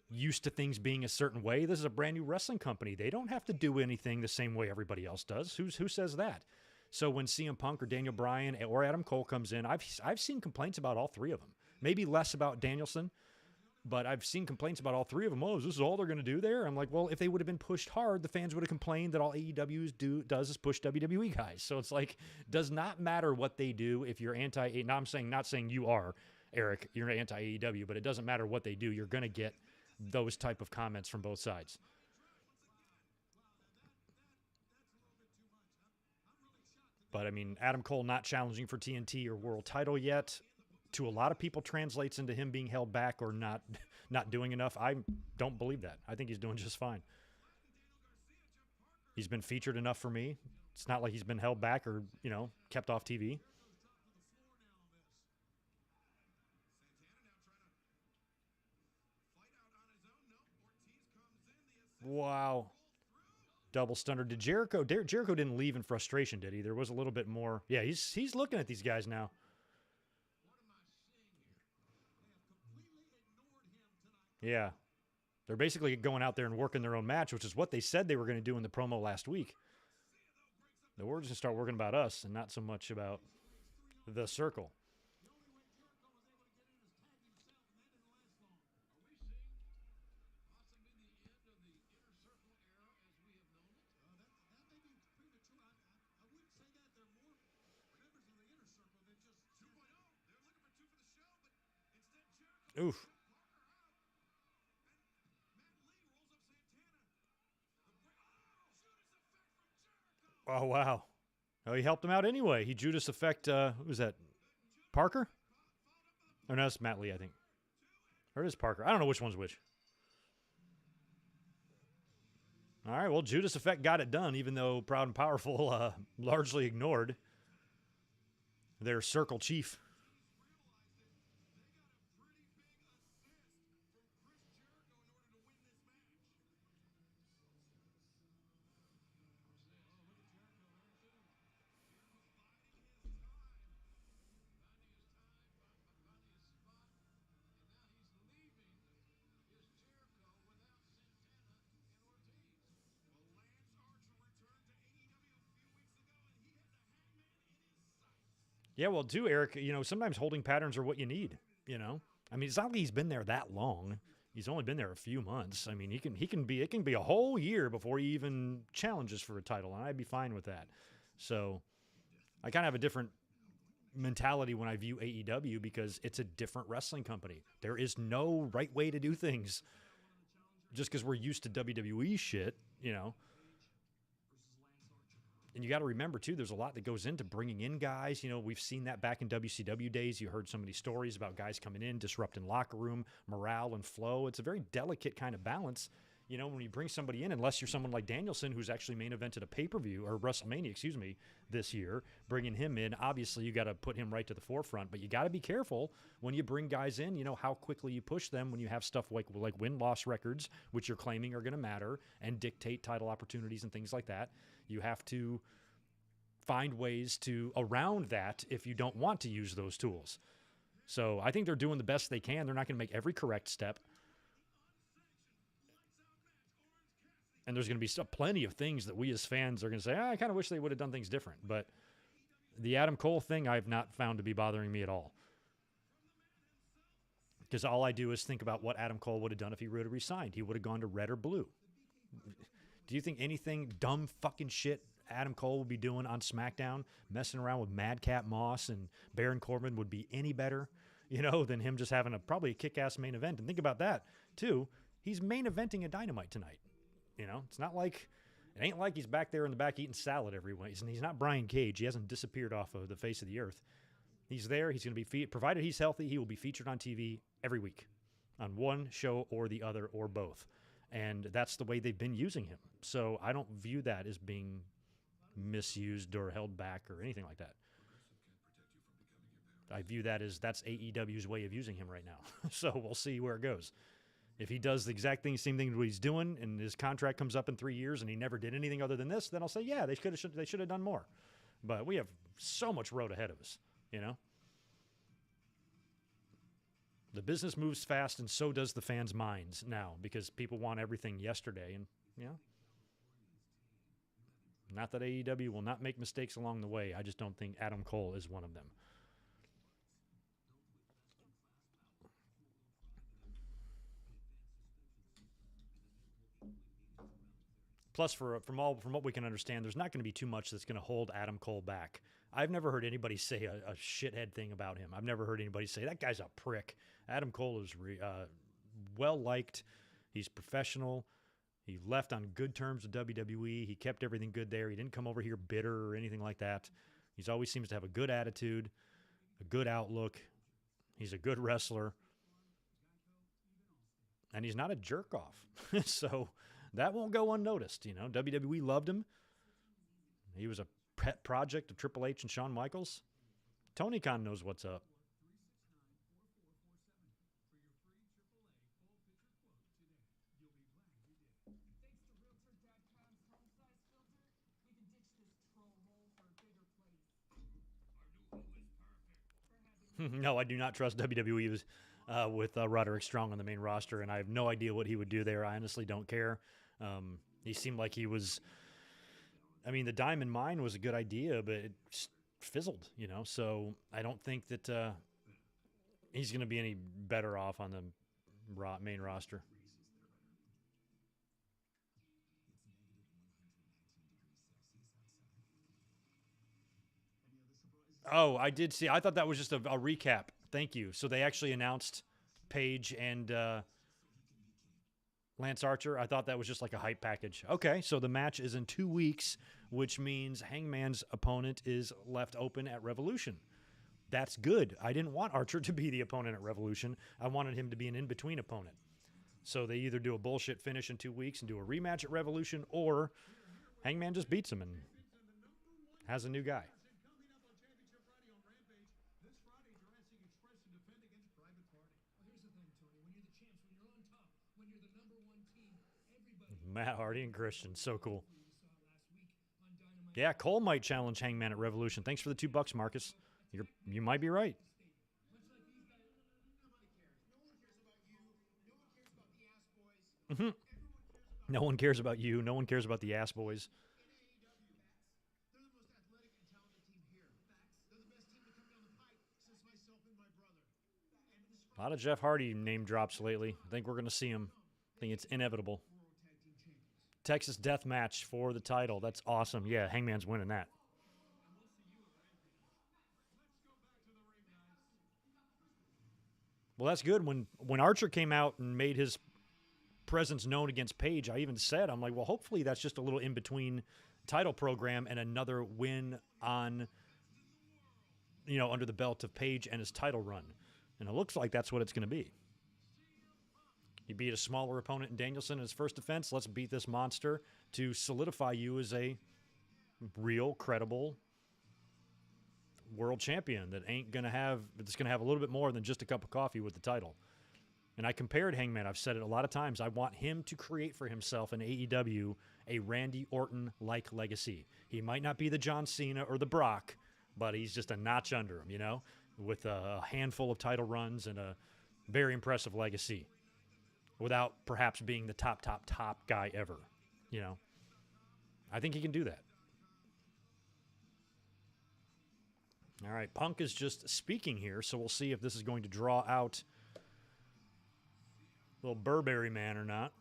used to things being a certain way. This is a brand new wrestling company. They don't have to do anything the same way everybody else does. Who says that? So when CM Punk or Daniel Bryan or Adam Cole comes in, I've seen complaints about all 3 of them. Maybe less about Danielson, but I've seen complaints about all 3 of them. Oh, is this all they're going to do there? I'm like, well, if they would have been pushed hard, the fans would have complained that all AEW does is push WWE guys. So it's like, does not matter what they do if you're anti-AEW. Now, I'm not saying you are, Eric, you're anti-AEW, but it doesn't matter what they do. You're going to get those type of comments from both sides. But, I mean, Adam Cole not challenging for TNT or world title yet, to a lot of people translates into him being held back or not doing enough. I don't believe that. I think he's doing just fine. He's been featured enough for me. It's not like he's been held back or, kept off TV. Wow. Double stunner. Did Jericho didn't leave in frustration, did he? There was a little bit more. Yeah, he's looking at these guys now. Yeah. They're basically going out there and working their own match, which is what they said they were going to do in the promo last week. The word's going to start working about us and not so much about the circle. Oof. Oh, wow. Oh, he helped him out anyway. He Judas Effect, who was that? Parker? Or no, it's Matt Lee, I think. Or it is Parker. I don't know which one's which. All right, well, Judas Effect got it done, even though Proud and Powerful largely ignored their circle chief. Yeah, well, too, Eric, sometimes holding patterns are what you need, I mean, it's not like he's been there that long. He's only been there a few months. I mean, it can be a whole year before he even challenges for a title, and I'd be fine with that. So I kind of have a different mentality when I view AEW because it's a different wrestling company. There is no right way to do things just because we're used to WWE shit, And you got to remember, too, there's a lot that goes into bringing in guys. We've seen that back in WCW days. You heard so many stories about guys coming in, disrupting locker room, morale and flow. It's a very delicate kind of balance. When you bring somebody in, unless you're someone like Danielson, who's actually main evented a pay-per-view, or WrestleMania, this year, bringing him in, obviously you got to put him right to the forefront. But you got to be careful when you bring guys in, how quickly you push them when you have stuff like win-loss records, which you're claiming are going to matter and dictate title opportunities and things like that. You have to find ways to around that if you don't want to use those tools. So I think they're doing the best they can. They're not going to make every correct step. And there's going to be plenty of things that we as fans are going to say, I kind of wish they would have done things different. But the Adam Cole thing I've not found to be bothering me at all. Because all I do is think about what Adam Cole would have done if he would have resigned. He would have gone to red or blue. Do you think anything dumb fucking shit Adam Cole would be doing on SmackDown, messing around with Madcap Moss and Baron Corbin would be any better, than him just having probably a kick-ass main event? And think about that, too. He's main eventing a Dynamite tonight. It's not like, it ain't like he's back there in the back eating salad every week. He's not Brian Cage. He hasn't disappeared off of the face of the earth. He's there. He's going to be, provided he's healthy, he will be featured on TV every week on one show or the other or both. And that's the way they've been using him. So I don't view that as being misused or held back or anything like that. I view that as that's AEW's way of using him right now. So we'll see where it goes. If he does the exact same thing that he's doing, and his contract comes up in 3 years, and he never did anything other than this, then I'll say, yeah, they should have done more. But we have so much road ahead of us, The business moves fast, and so does the fans' minds now, because people want everything yesterday, and not that AEW will not make mistakes along the way. I just don't think Adam Cole is one of them. Plus, from what we can understand, there's not going to be too much that's going to hold Adam Cole back. I've never heard anybody say a shithead thing about him. I've never heard anybody say, that guy's a prick. Adam Cole is well-liked. He's professional. He left on good terms with WWE. He kept everything good there. He didn't come over here bitter or anything like that. He always seems to have a good attitude, a good outlook. He's a good wrestler. And he's not a jerk-off. So that won't go unnoticed. WWE loved him. He was a pet project of Triple H and Shawn Michaels. Tony Khan knows what's up. No, I do not trust WWE with Roderick Strong on the main roster, and I have no idea what he would do there. I honestly don't care. He seemed like he was. I mean, the Diamond Mine was a good idea, but it fizzled, So I don't think that he's going to be any better off on the main roster. Oh, I did see. I thought that was just a recap. Thank you. So they actually announced Page and Lance Archer. I thought that was just like a hype package. Okay, so the match is in 2 weeks, which means Hangman's opponent is left open at Revolution. That's good. I didn't want Archer to be the opponent at Revolution. I wanted him to be an in-between opponent. So they either do a bullshit finish in 2 weeks and do a rematch at Revolution, or Hangman just beats him and has a new guy. Matt Hardy and Christian. So cool. Yeah, Cole might challenge Hangman at Revolution. Thanks for the $2, Marcus. You might be right. Mm-hmm. No one cares about you. No one cares about the Ass Boys. A lot of Jeff Hardy name drops lately. I think we're going to see him. I think it's inevitable. Texas Death Match for the title. That's awesome. Yeah, Hangman's winning that. Well, that's good. When Archer came out and made his presence known against Page, I even said, I'm like, well, hopefully that's just a little in-between title program and another win on, under the belt of Page and his title run. And it looks like that's what it's going to be. He beat a smaller opponent in Danielson in his first defense. Let's beat this monster to solidify you as a real, credible world champion that's going to have a little bit more than just a cup of coffee with the title. And I compared Hangman. I've said it a lot of times. I want him to create for himself in AEW a Randy Orton-like legacy. He might not be the John Cena or the Brock, but he's just a notch under him, with a handful of title runs and a very impressive legacy without perhaps being the top guy ever, I think he can do that. All right, Punk is just speaking here, so we'll see if this is going to draw out little Burberry man or not.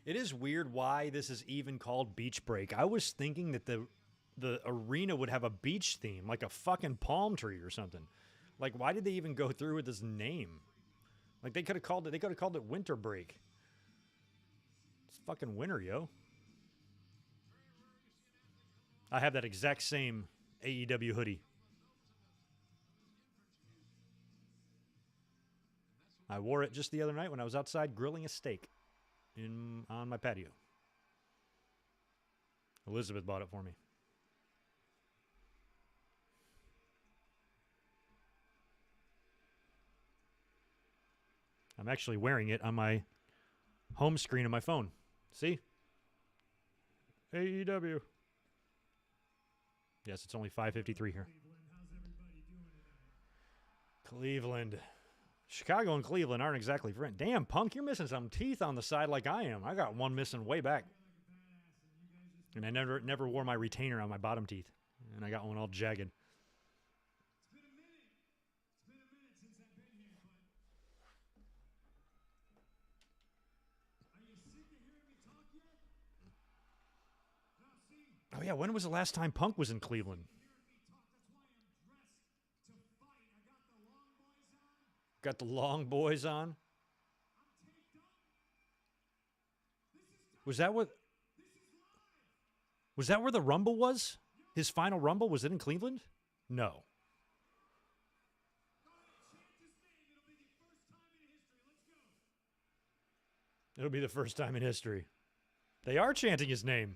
It is weird why this is even called Beach Break. I was thinking that the arena would have a beach theme, like a fucking palm tree or something. Like, why did they even go through with this name? Like, they could have called it Winter Break. It's fucking winter, yo. I have that exact same AEW hoodie. I wore it just the other night when I was outside grilling a steak on my patio. Elizabeth bought it for me. I'm actually wearing it on my home screen of my phone. See? AEW. Yes, it's only 5:53 here. Cleveland. Chicago and Cleveland aren't exactly friends. Damn, Punk, you're missing some teeth on the side like I am. I got one missing way back. And I never wore my retainer on my bottom teeth. And I got one all jagged. Oh, yeah, when was the last time Punk was in Cleveland? Got the long boys on. Was that where the Rumble was? His final Rumble? Was it in Cleveland? No. It'll be the first time in history. They are chanting his name.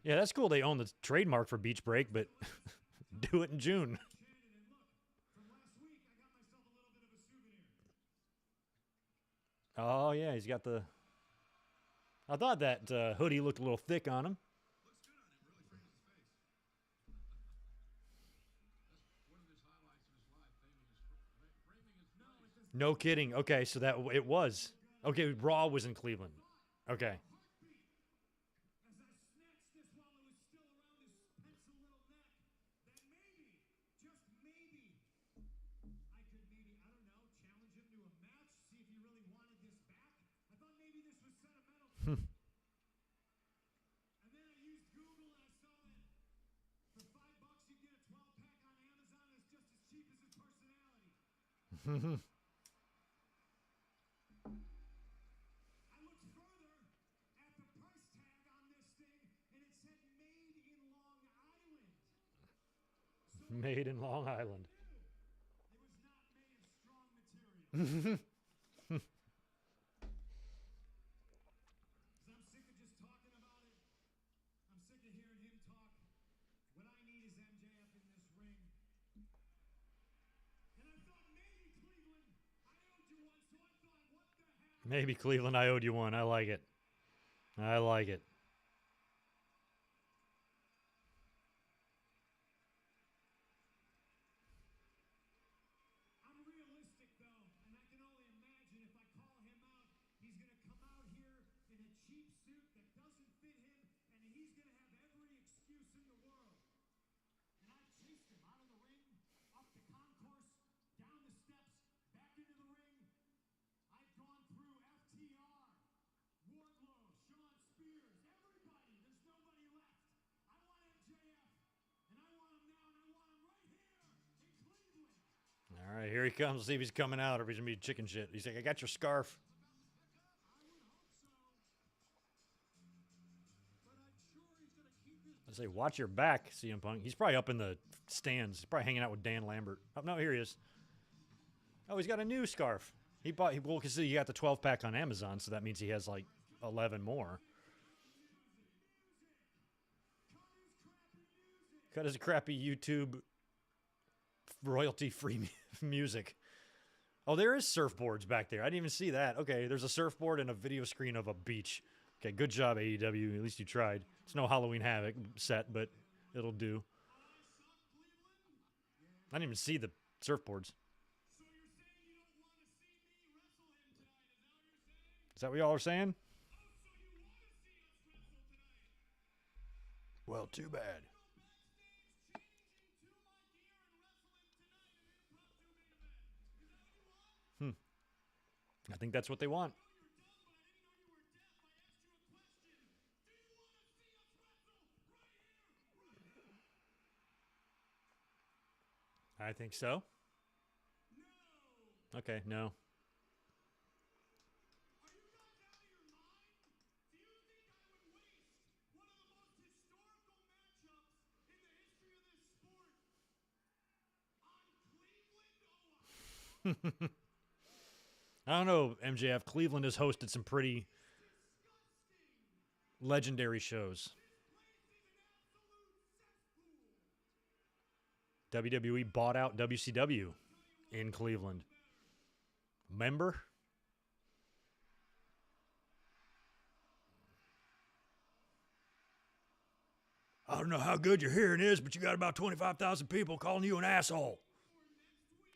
Yeah, that's cool. They own the trademark for Beach Break, but do it in June. Oh, yeah, he's got the... I thought that hoodie looked a little thick on him. No kidding. Okay, so that it was. Okay, Raw was in Cleveland. Okay. Made in Long Island. Maybe Cleveland, I owed you one. I like it. I like it. All right, here he comes. Let's see if he's coming out or if he's going to be chicken shit. He's like, I got your scarf. I say, watch your back, CM Punk. He's probably up in the stands. He's probably hanging out with Dan Lambert. Oh, no, here he is. Oh, he's got a new scarf. He bought, well, because he got the 12-pack on Amazon, so that means he has like 11 more. Cut his crappy YouTube royalty-free music. Oh, there is surfboards back there. I didn't even see that. Okay, there's a surfboard and a video screen of a beach. Okay, good job, AEW. At least you tried. It's no Halloween Havoc set, but it'll do. I didn't even see the surfboards. Is that what y'all are saying? Well, too bad. I think that's what they want. I think so. Okay, no. I don't know, MJF. Cleveland has hosted some pretty legendary shows. WWE bought out WCW in Cleveland. Remember? I don't know how good your hearing is, but you got about 25,000 people calling you an asshole.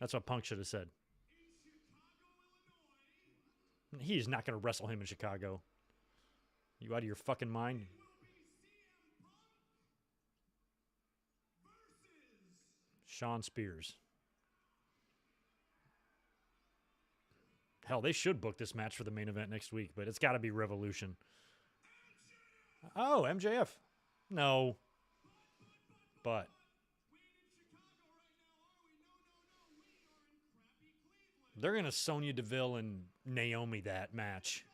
That's what Punk should have said. He's not going to wrestle him in Chicago. You out of your fucking mind? Sean Spears. Hell, they should book this match for the main event next week, but it's got to be Revolution. Oh, MJF. No. But they're going to Sonya Deville and Naomi that match.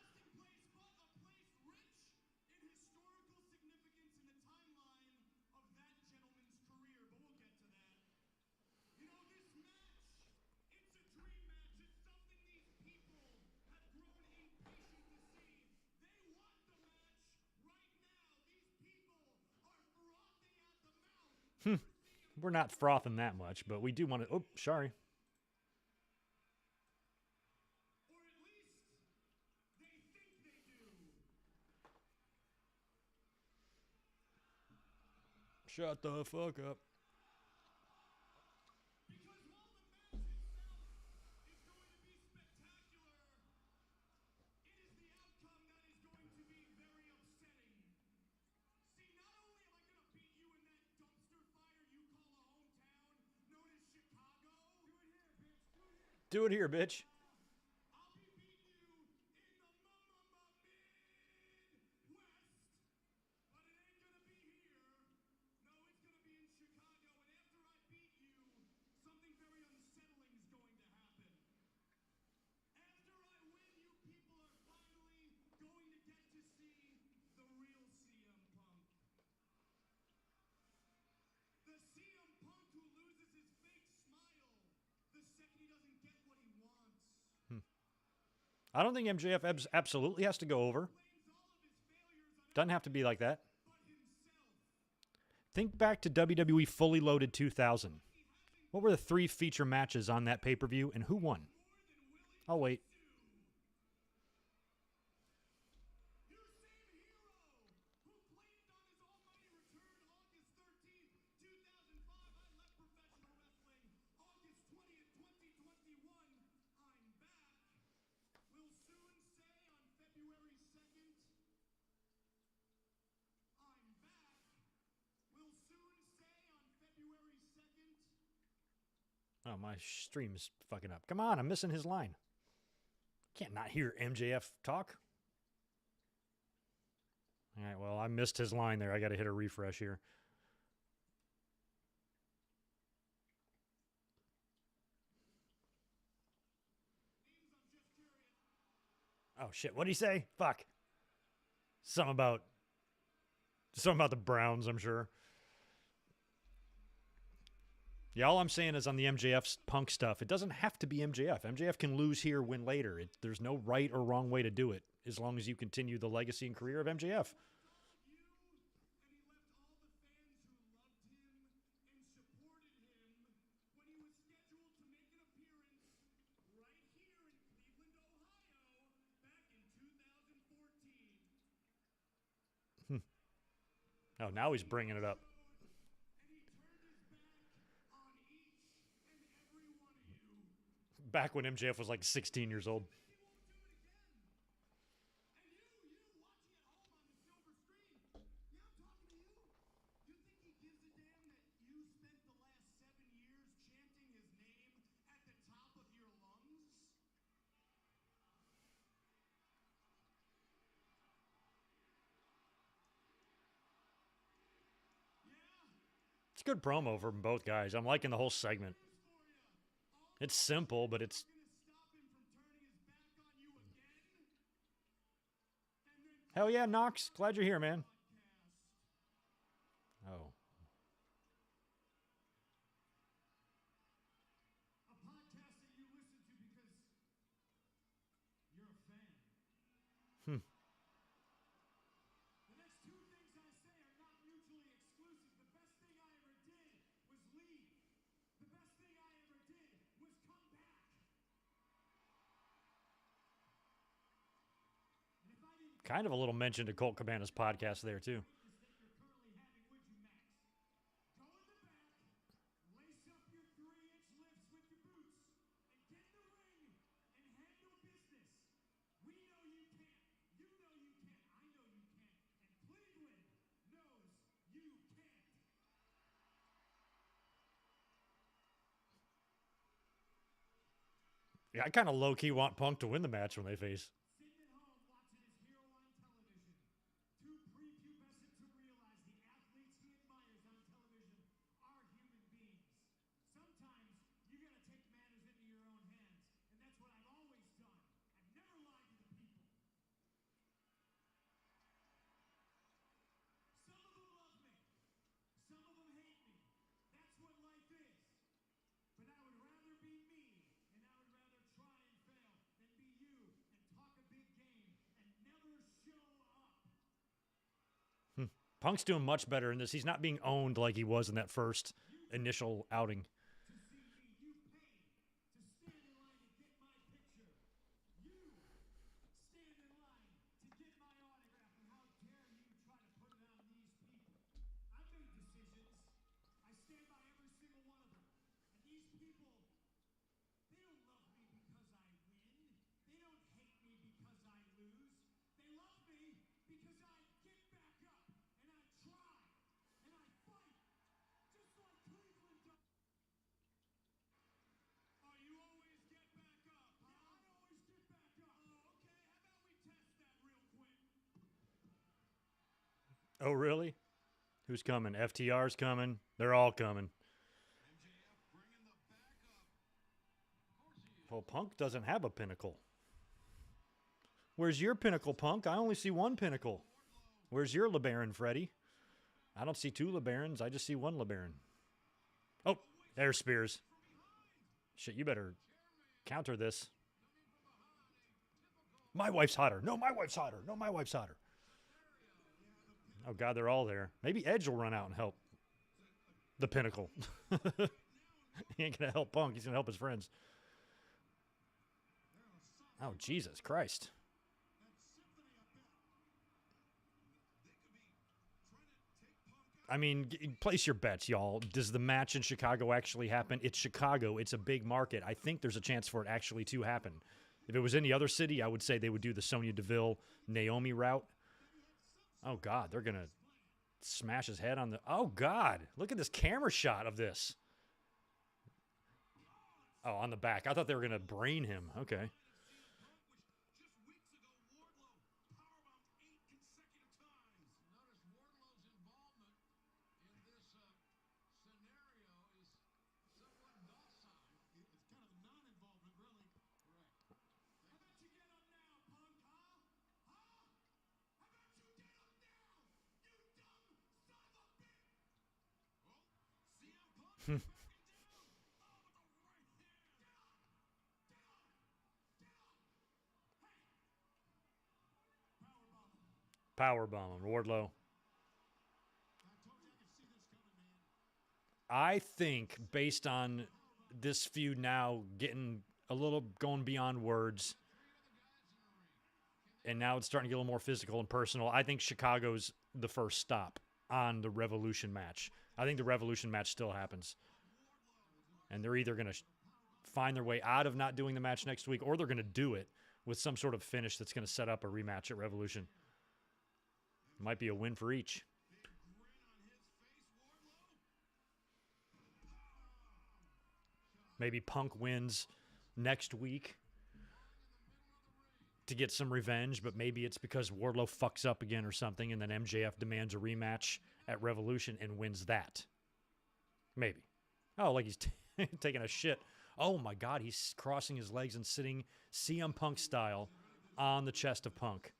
We're not frothing that much, but we do want to. Oh, sorry. Shut the fuck up. Do it here, bitch. I don't think MJF absolutely has to go over. Doesn't have to be like that. Think back to WWE Fully Loaded 2000. What were the 3 feature matches on that pay-per-view, and who won? I'll wait. Oh, my stream is fucking up. Come on, I'm missing his line. Can't not hear MJF talk. All right, well, I missed his line there. I got to hit a refresh here. Oh, shit. What'd he say? Fuck. Something about the Browns, I'm sure. Yeah, all I'm saying is on the MJF Punk stuff, it doesn't have to be MJF. MJF can lose here, win later. There's no right or wrong way to do it, as long as you continue the legacy and career of MJF. Oh, now he's bringing it up. Back when MJF was like 16 years old. It's a good promo from both guys. I'm liking the whole segment. It's simple, but it's... Hell yeah, Knox. Glad you're here, man. Oh. Kind of a little mention to Colt Cabana's podcast there, too. Yeah, I kind of low-key want Punk to win the match when they face. Punk's doing much better in this. He's not being owned like he was in that first initial outing. Oh, really? Who's coming? FTR's coming. They're all coming. Well, Punk doesn't have a pinnacle. Where's your pinnacle, Punk? I only see one pinnacle. Where's your LeBaron, Freddie? I don't see two LeBarons. I just see one LeBaron. Oh, there's Spears. Shit, you better counter this. My wife's hotter. No, my wife's hotter. No, my wife's hotter. Oh, God, they're all there. Maybe Edge will run out and help the pinnacle. He ain't going to help Punk. He's going to help his friends. Oh, Jesus Christ. I mean, place your bets, y'all. Does the match in Chicago actually happen? It's Chicago. It's a big market. I think there's a chance for it actually to happen. If it was any other city, I would say they would do the Sonya Deville, Naomi route. Oh, God, they're going to smash his head on the... Oh, God, look at this camera shot of this. Oh, on the back. I thought they were going to brain him. Okay. Powerbomb on Wardlow. I think based on this feud now getting a little going beyond words, and now it's starting to get a little more physical and personal, I think Chicago's the first stop on the Revolution match. I think the Revolution match still happens. And they're either going to find their way out of not doing the match next week, or they're going to do it with some sort of finish that's going to set up a rematch at Revolution. Might be a win for each. Maybe Punk wins next week to get some revenge, but maybe it's because Wardlow fucks up again or something, and then MJF demands a rematch at Revolution and wins that. Maybe. Oh, like he's taking a shit. Oh, my God, he's crossing his legs and sitting CM Punk style on the chest of Punk.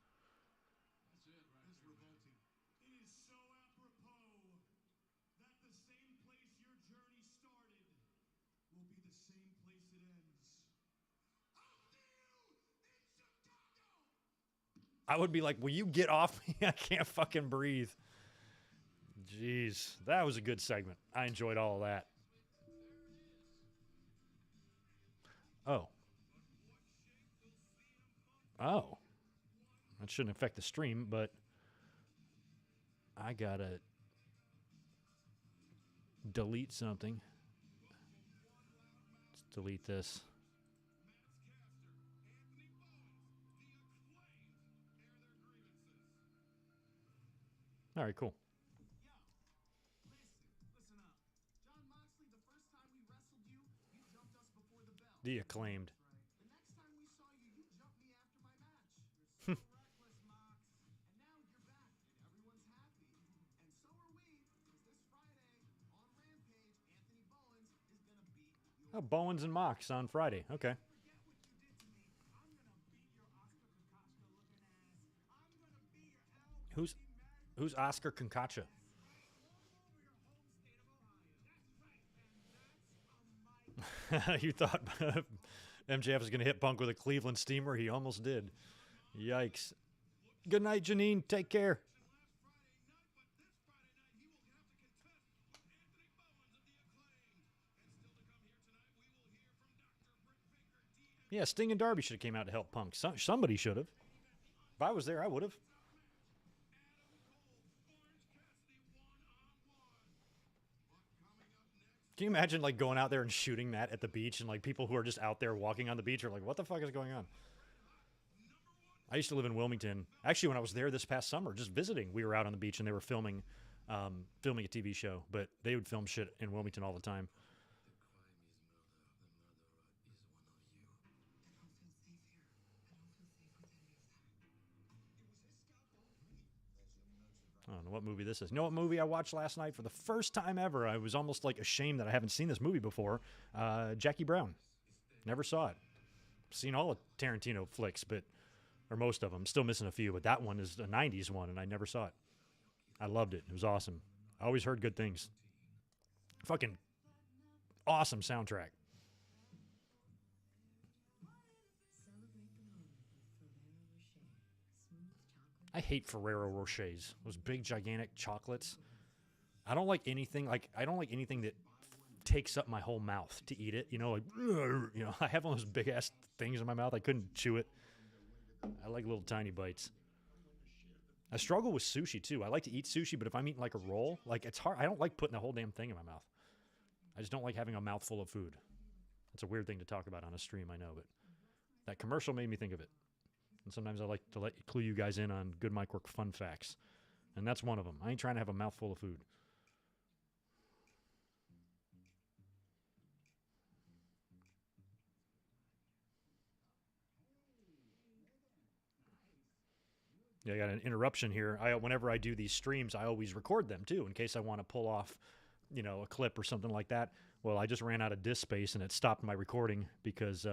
I would be like, will you get off me? I can't fucking breathe. Jeez, that was a good segment. I enjoyed all of that. Oh. Oh. That shouldn't affect the stream, but I gotta delete something. Let's delete this. All right, cool. The Acclaimed. The next time we saw you, you jumped me after my match. You're so reckless, Mox. And now you're back, and everyone's happy. And so are we, because this Friday on Rampage, Anthony Bowens is going to beat you. Oh, Bowens and Mox on Friday. Okay. Who's Oscar Concacha? You thought MJF was going to hit Punk with a Cleveland steamer? He almost did. Yikes. Good night, Janine. Take care. Yeah, Sting and Darby should have came out to help Punk. Somebody should have. If I was there, I would have. Can you imagine like going out there and shooting that at the beach and like people who are just out there walking on the beach are like, what the fuck is going on? I used to live in Wilmington. Actually, when I was there this past summer, just visiting, we were out on the beach and they were filming a TV show, but they would film shit in Wilmington all the time. I don't know what movie this is. You know what movie I watched last night for the first time ever? I was almost like ashamed that I haven't seen this movie before. Jackie Brown. Never saw it. Seen all of Tarantino flicks, or most of them. Still missing a few, but that one is a 90s one, and I never saw it. I loved it. It was awesome. I always heard good things. Fucking awesome soundtrack. I hate Ferrero Rochers. Those big, gigantic chocolates. I don't like anything that takes up my whole mouth to eat it. I have one of those big ass things in my mouth. I couldn't chew it. I like little tiny bites. I struggle with sushi too. I like to eat sushi, but if I'm eating like a roll, like it's hard. I don't like putting the whole damn thing in my mouth. I just don't like having a mouthful of food. It's a weird thing to talk about on a stream, I know, but that commercial made me think of it. And sometimes I like to clue you guys in on good mic work fun facts. And that's one of them. I ain't trying to have a mouthful of food. Yeah, I got an interruption here. Whenever I do these streams, I always record them too in case I want to pull off, a clip or something like that. Well, I just ran out of disk space and it stopped my recording because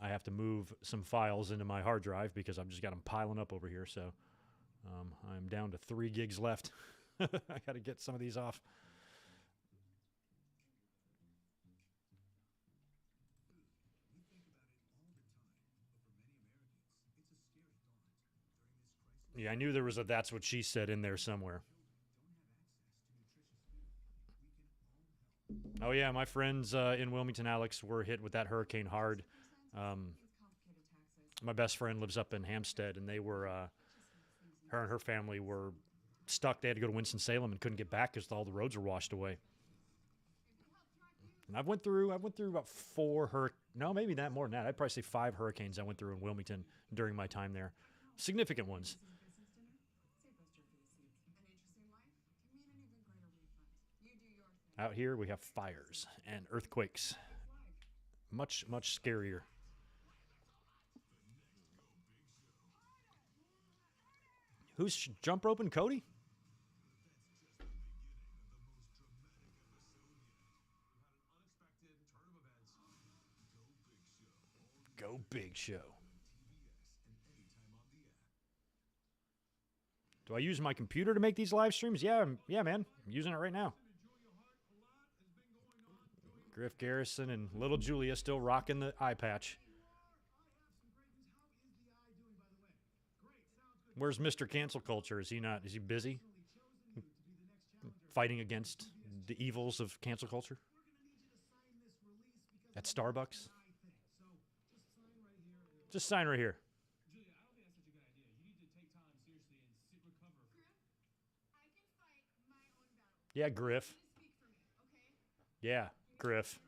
I have to move some files into my hard drive because I've just got them piling up over here. So I'm down to 3 gigs left. I got to get some of these off. Yeah, I knew there was a "that's what she said" in there somewhere. Oh, yeah, my friends in Wilmington, Alex, were hit with that hurricane hard. My best friend lives up in Hampstead, and they were, her and her family were stuck. They had to go to Winston-Salem and couldn't get back because all the roads were washed away. And I went through about 4 no, maybe that more than that. I'd probably say 5 hurricanes I went through in Wilmington during my time there. Significant ones. Out here, we have fires and earthquakes. Much, much scarier. Who's jump roping Cody? Go Big Show. Do I use my computer to make these live streams? Yeah, man. I'm using it right now. Griff Garrison and little Julia still rocking the eye patch. Where's Mr. Cancel Culture? Is he busy fighting against the evils of cancel culture? At Starbucks? Just sign right here. Yeah, Griff. Yeah, Griff.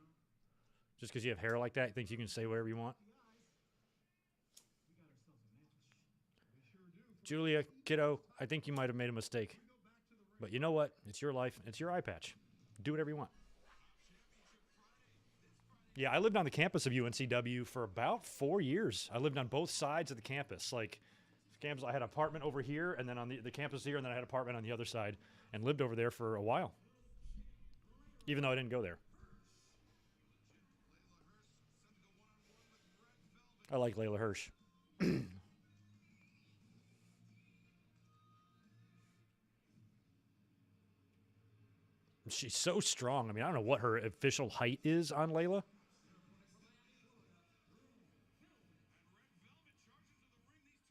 Just because you have hair like that, you think you can say whatever you want? Julia, kiddo, I think you might have made a mistake. But you know what? It's your life. It's your eye patch. Do whatever you want. Yeah, I lived on the campus of UNCW for about 4 years. I lived on both sides of the campus. Like, campus, I had an apartment over here, and then on the campus here, and then I had an apartment on the other side, and lived over there for a while, even though I didn't go there. I like Layla Hirsch. She's so strong. I mean, I don't know what her official height is on Layla.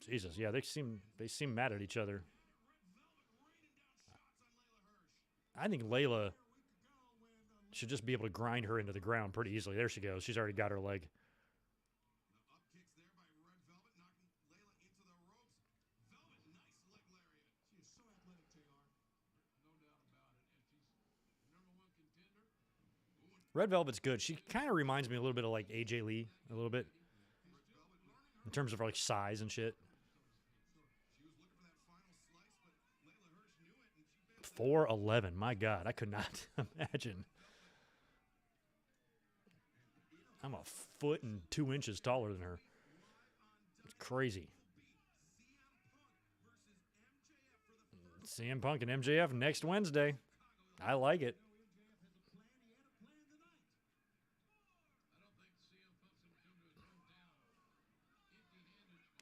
Jesus, yeah, they seem mad at each other. I think Layla should just be able to grind her into the ground pretty easily. There she goes. She's already got her leg. Red Velvet's good. She kind of reminds me a little bit of like AJ Lee, a little bit, in terms of like size and shit. 4'11". My God, I could not imagine. I'm a foot and 2 inches taller than her. It's crazy. CM Punk and MJF next Wednesday. I like it.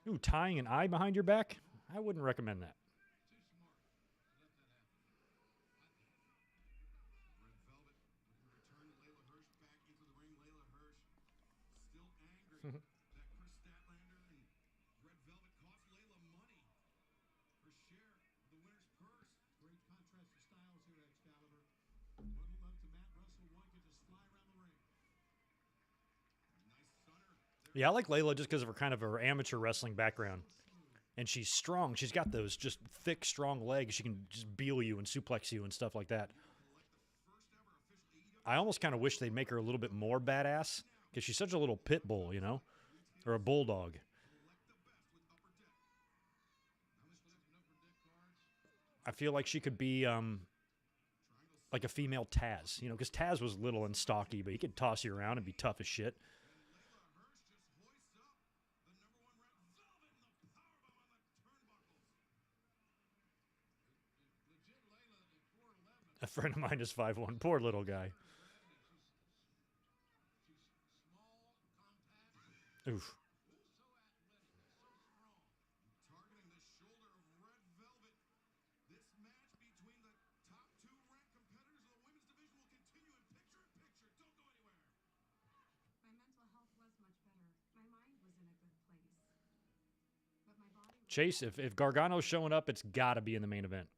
Ooh, tying an eye behind your back? I wouldn't recommend that. Yeah, I like Layla just because of her kind of her amateur wrestling background. And she's strong. She's got those just thick, strong legs. She can just beel you and suplex you and stuff like that. I almost kind of wish they'd make her a little bit more badass because she's such a little pit bull, you know? Or a bulldog. I feel like she could be like a female Taz, you know, because Taz was little and stocky, but he could toss you around and be tough as shit. A friend of mine is 5'1". Poor little guy. Oof. Chase, if Gargano's showing up, it's got to be in the main event.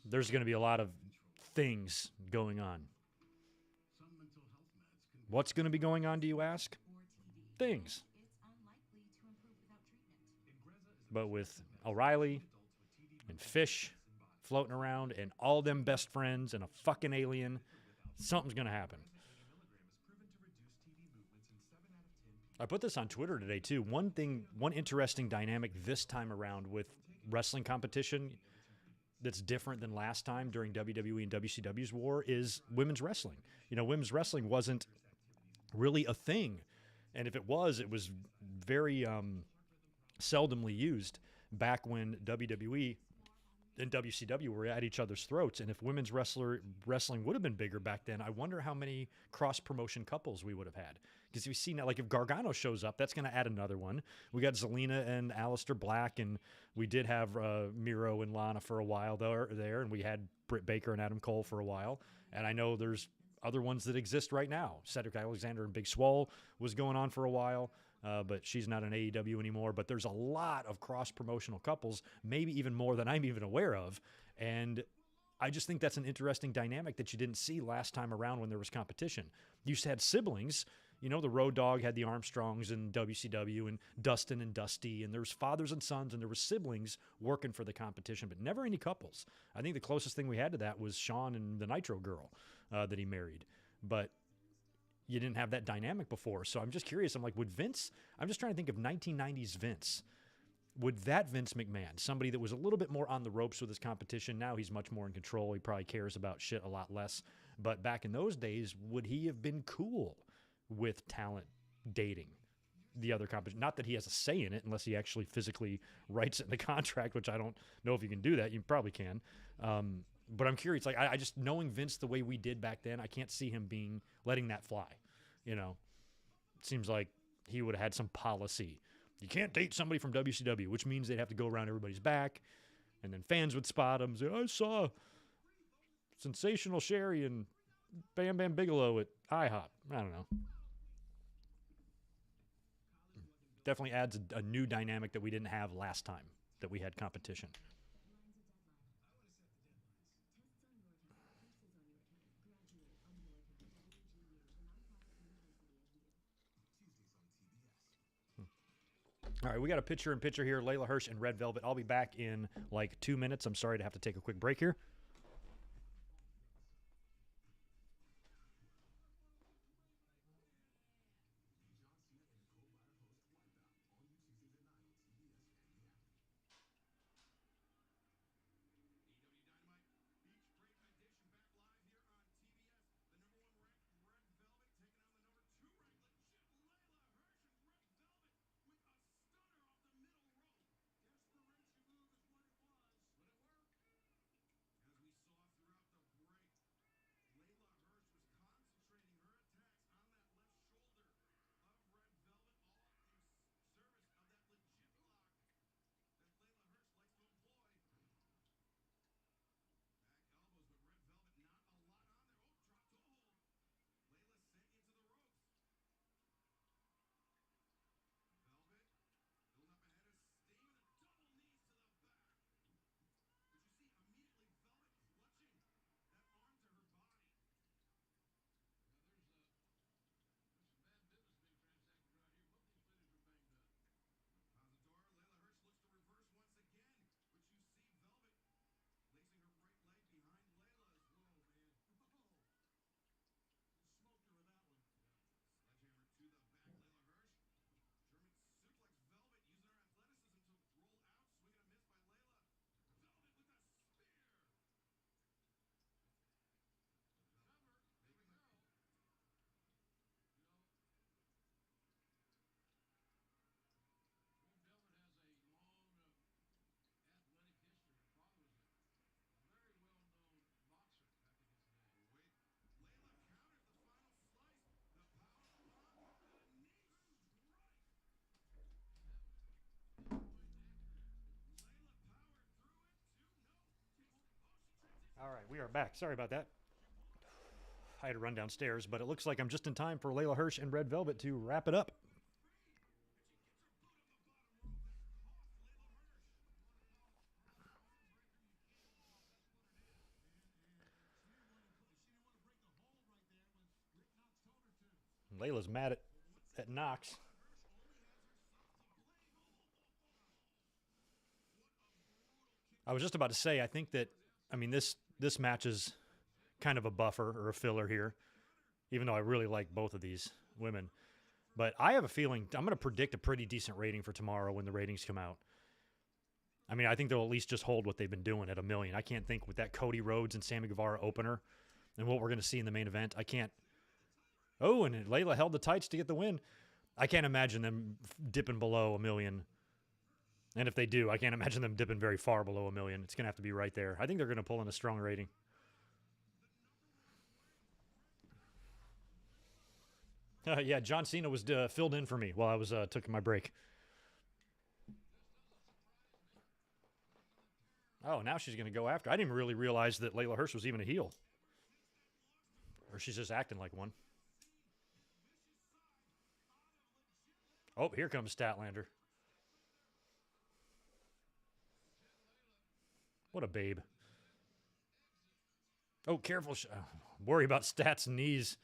There's going to be a lot of things going on. What's going to be going on, do you ask? Things. But with O'Reilly and Fish floating around and all them best friends and a fucking alien, something's going to happen. I put this on Twitter today, too. One interesting dynamic this time around with wrestling competition that's different than last time during WWE and WCW's war is women's wrestling. You know, women's wrestling wasn't really a thing. And if it was very seldomly used back when WWE and WCW were at each other's throats. And if women's wrestling would have been bigger back then, I wonder how many cross-promotion couples we would have had. Because you see now, like if Gargano shows up, that's going to add another one. We got Zelina and Aleister Black, and we did have Miro and Lana for a while there, and we had Britt Baker and Adam Cole for a while. And I know there's other ones that exist right now. Cedric Alexander and Big Swole was going on for a while. But she's not in AEW anymore. But there's a lot of cross-promotional couples, maybe even more than I'm even aware of. And I just think that's an interesting dynamic that you didn't see last time around when there was competition. You used to have siblings. You know, the Road Dogg had the Armstrongs in WCW and Dustin and Dusty. And there was fathers and sons, and there were siblings working for the competition, but never any couples. I think the closest thing we had to that was Shawn and the Nitro Girl that he married. But you didn't have that dynamic before. So I'm just curious. I'm like, would Vince, I'm just trying to think of 1990s Vince. Would that Vince McMahon, somebody that was a little bit more on the ropes with his competition, now he's much more in control. He probably cares about shit a lot less. But back in those days, would he have been cool with talent dating the other competition? Not that he has a say in it unless he actually physically writes it in the contract, which I don't know if you can do that. You probably can. But I'm curious, like I just knowing Vince the way we did back then, I can't see him letting that fly. You know, it seems like he would have had some policy. You can't date somebody from WCW, which means they'd have to go around everybody's back, and then fans would spot him. Say, I saw Sensational Sherry and Bam Bam Bigelow at IHOP. I don't know. Definitely adds a new dynamic that we didn't have last time that we had competition. All right, we got a picture-in-picture here, Layla Hirsch and Red Velvet. I'll be back in like 2 minutes. I'm sorry to have to take a quick break here. We are back. Sorry about that. I had to run downstairs, but it looks like I'm just in time for Layla Hirsch and Red Velvet to wrap it up. Layla's mad at Knox. I was just about to say, I think that, this match is kind of a buffer or a filler here, even though I really like both of these women. But I have a feeling I'm going to predict a pretty decent rating for tomorrow when the ratings come out. I think they'll at least just hold what they've been doing at 1 million. I can't think with that Cody Rhodes and Sammy Guevara opener and what we're going to see in the main event. I can't. Oh, and Layla held the tights to get the win. I can't imagine them dipping below 1 million. And if they do, I can't imagine them dipping very far below 1 million. It's going to have to be right there. I think they're going to pull in a strong rating. Yeah, John Cena was filled in for me while I was taking my break. Oh, now she's going to go after. I didn't really realize that Layla Hirsch was even a heel. Or she's just acting like one. Oh, here comes Statlander. What a babe. Oh, careful. Worry about Stat's knees.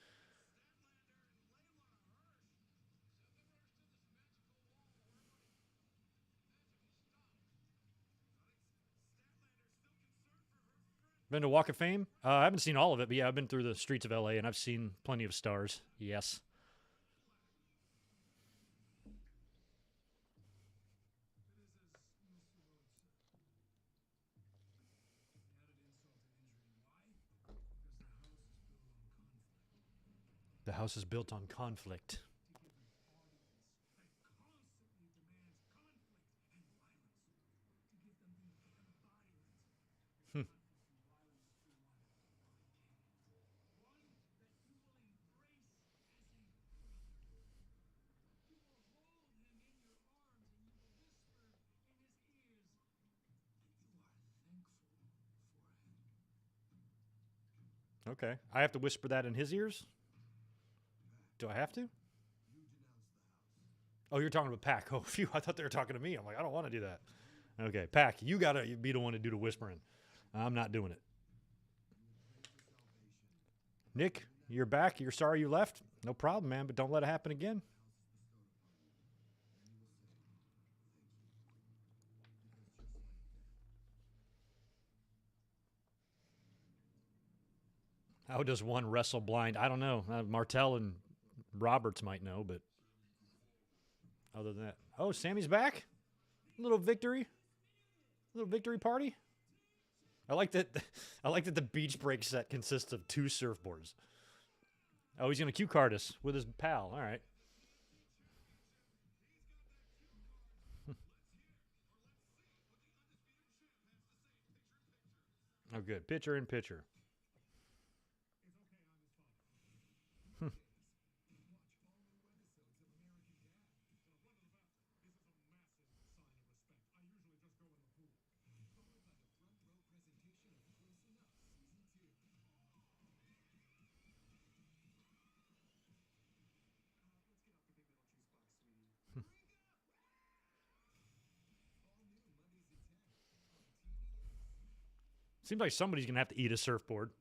Been to Walk of Fame? I haven't seen all of it, but yeah, I've been through the streets of LA and I've seen plenty of stars. Yes. The house is built on conflict. Okay. I have to whisper that in his ears? Do I have to? Oh, you're talking about Pac. Oh, phew. I thought they were talking to me. I'm like, I don't want to do that. Okay, Pac, you got to be the one to do the whispering. I'm not doing it. Nick, you're back. You're sorry you left? No problem, man, but don't let it happen again. How does one wrestle blind? I don't know. Martel and Roberts might know, but other than that. Oh, Sammy's back? Little victory party? I like that the beach break set consists of 2 surfboards. Oh, he's going to cue card us with his pal. All right. Oh, good. Pitcher in pitcher. Seems like somebody's going to have to eat a surfboard.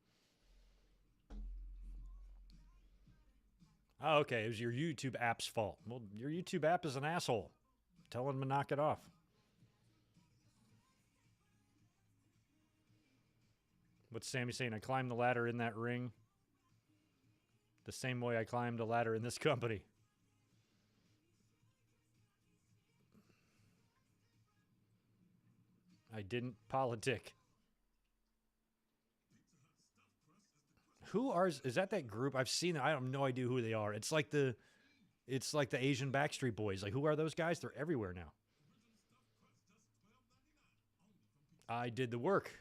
Oh, okay. It was your YouTube app's fault. Well, your YouTube app is an asshole. Tell him to knock it off. What's Sammy saying? I climbed the ladder in that ring the same way I climbed a ladder in this company. I didn't politic. Is that group? I've seen it. I have no idea who they are. It's like the Asian Backstreet Boys. Like, who are those guys? They're everywhere now. I did the work.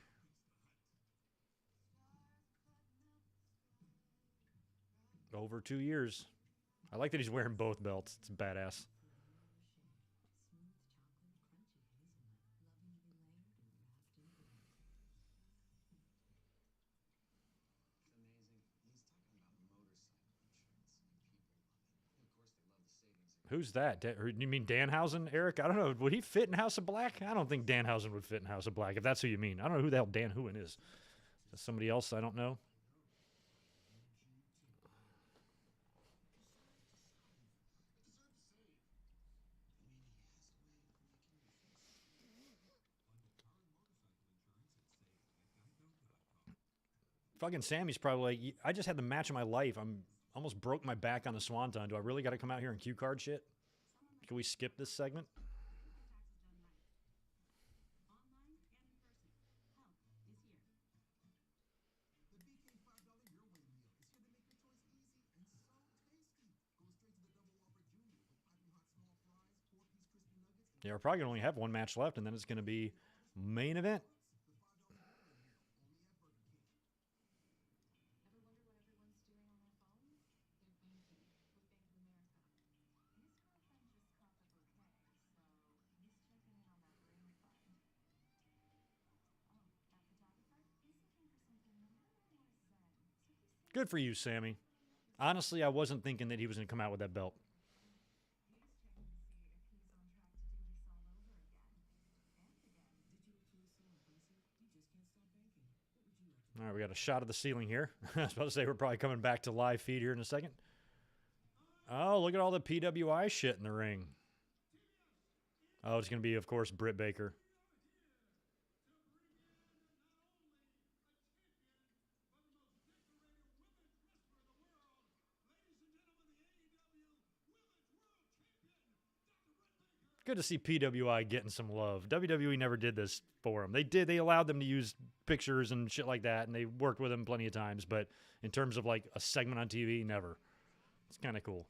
Over 2 years. I like that he's wearing both belts. It's badass. Who's that? You mean Danhausen, Eric? I don't know. Would he fit in House of Black? I don't think Danhausen would fit in House of Black, if that's who you mean. I don't know who the hell Dan Hooven is. Is that somebody else I don't know? Fucking Sammy's probably like, I just had the match of my life. I'm almost broke my back on the Swanton. Do I really got to come out here and cue card shit? Can we skip this segment? Yeah, we're probably going to only have one match left, and then it's going to be main event. Good for you, Sammy. Honestly, I wasn't thinking that he was going to come out with that belt. All right, we got a shot of the ceiling here. I was about to say we're probably coming back to live feed here in a second. Oh, look at all the PWI shit in the ring. Oh, it's going to be, of course, Britt Baker. Good to see PWI getting some love. WWE never did this for them. They allowed them to use pictures and shit like that, and they worked with them plenty of times. But in terms of like a segment on TV, never. It's kind of cool.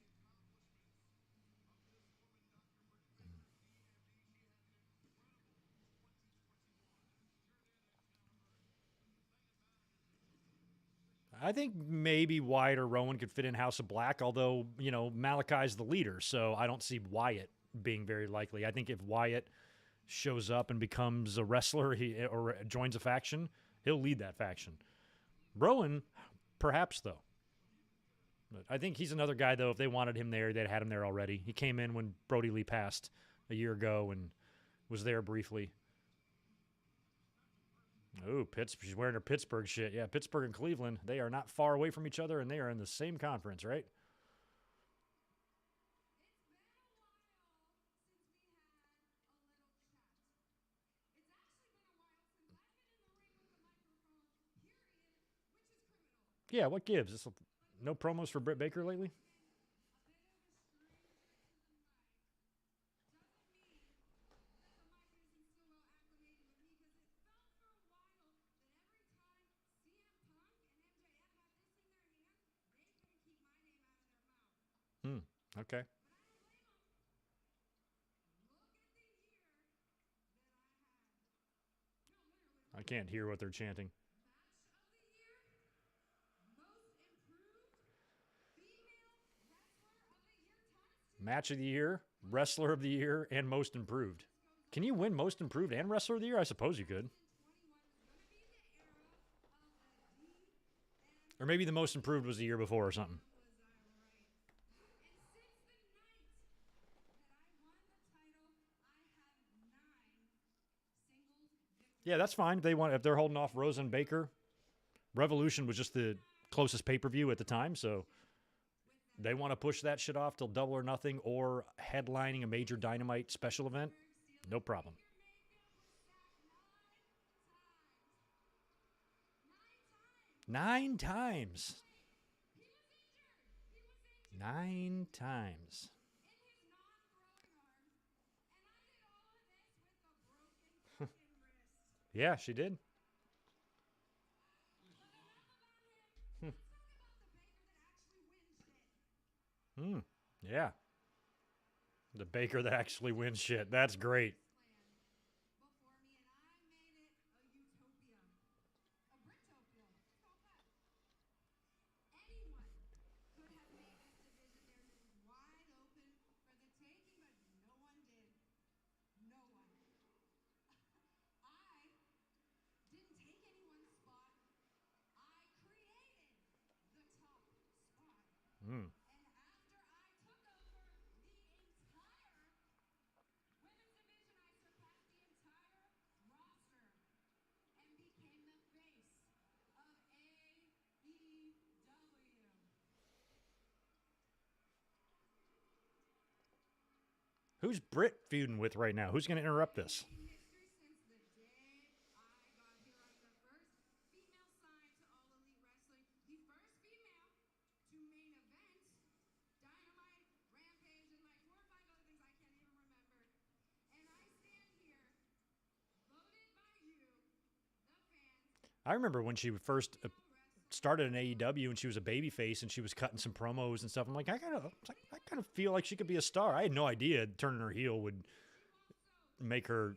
I think maybe Wyatt or Rowan could fit in House of Black, although, you know, Malachi's the leader, so I don't see Wyatt being very likely. I think if Wyatt shows up and becomes a wrestler or joins a faction, he'll lead that faction. Rowan, perhaps, though. But I think he's another guy, though, if they wanted him there, they'd had him there already. He came in when Brody Lee passed a year ago and was there briefly. Oh, she's wearing her Pittsburgh shit. Yeah, Pittsburgh and Cleveland, they are not far away from each other, and they are in the same conference, right? Yeah, what gives? No promos for Britt Baker lately? Okay. I can't hear what they're chanting. Match of the year, wrestler of the year, and most improved. Can you win most improved and wrestler of the year? I suppose you could. Or maybe the most improved was the year before or something. Yeah, that's fine. If they're holding off Rose and Baker. Revolution was just the closest pay-per-view at the time, so they want to push that shit off till Double or Nothing or headlining a major Dynamite special event. No problem. 9 times. 9 times. Yeah, she did. Yeah. The Baker that actually wins shit. That's great. Who's Britt feuding with right now? Who's going to interrupt this? I remember when she first started in AEW and she was a babyface and she was cutting some promos and stuff. I'm like, I kind of feel like she could be a star. I had no idea turning her heel would make her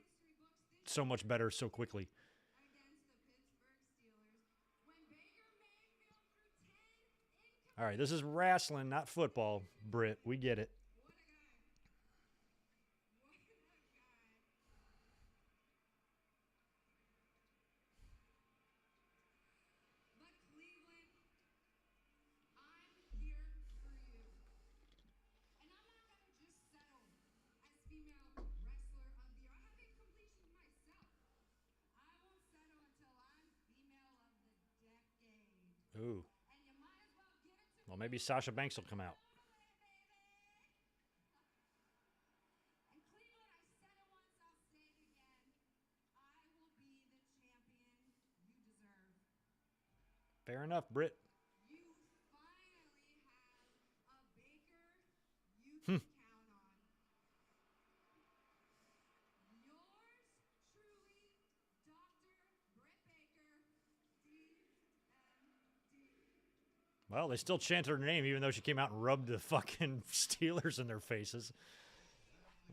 so much better so quickly. All right, this is wrestling, not football, Britt. We get it. Ooh. Well, maybe Sasha Banks will come out. Fair enough, Britt. Well, they still chanted her name even though she came out and rubbed the fucking Steelers in their faces.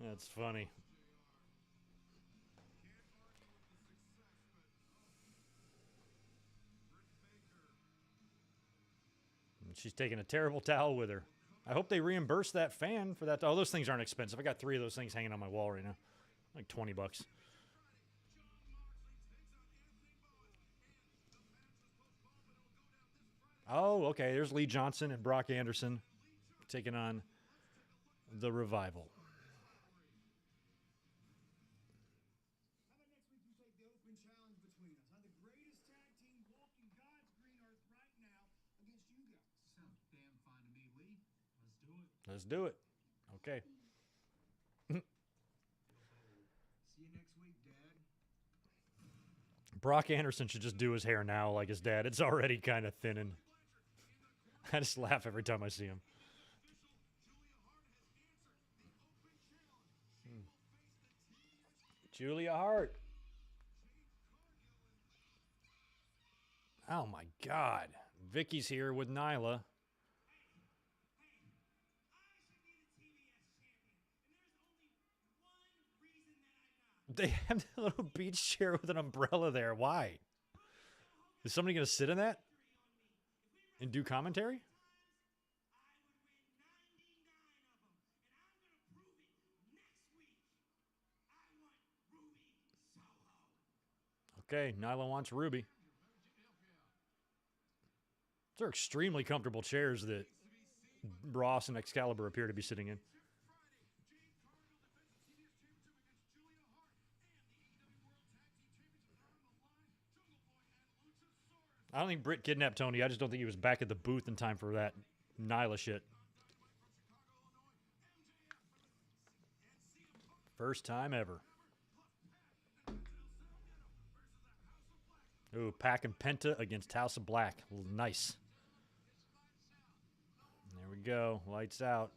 That's funny. And she's taking a terrible towel with her. I hope they reimburse that fan for that. Oh, those things aren't expensive. I got 3 of those things hanging on my wall right now. Like $20. Oh, okay. There's Lee Johnson and Brock Anderson taking on the Revival. Let's do it. Okay. See you next week, Dad. Brock Anderson should just do his hair now like his dad. It's already kind of thinning. I just laugh every time I see him. Julia Hart. Oh, my God. Vicky's here with Nyla. They have the little beach chair with an umbrella there. Why? Is somebody going to sit in that and do commentary? Okay, Nyla wants Ruby. They're extremely comfortable chairs that Ross and Excalibur appear to be sitting in. I don't think Britt kidnapped Tony. I just don't think he was back at the booth in time for that Nyla shit. First time ever. Ooh, Pac and Penta against House of Black. Nice. There we go. Lights out.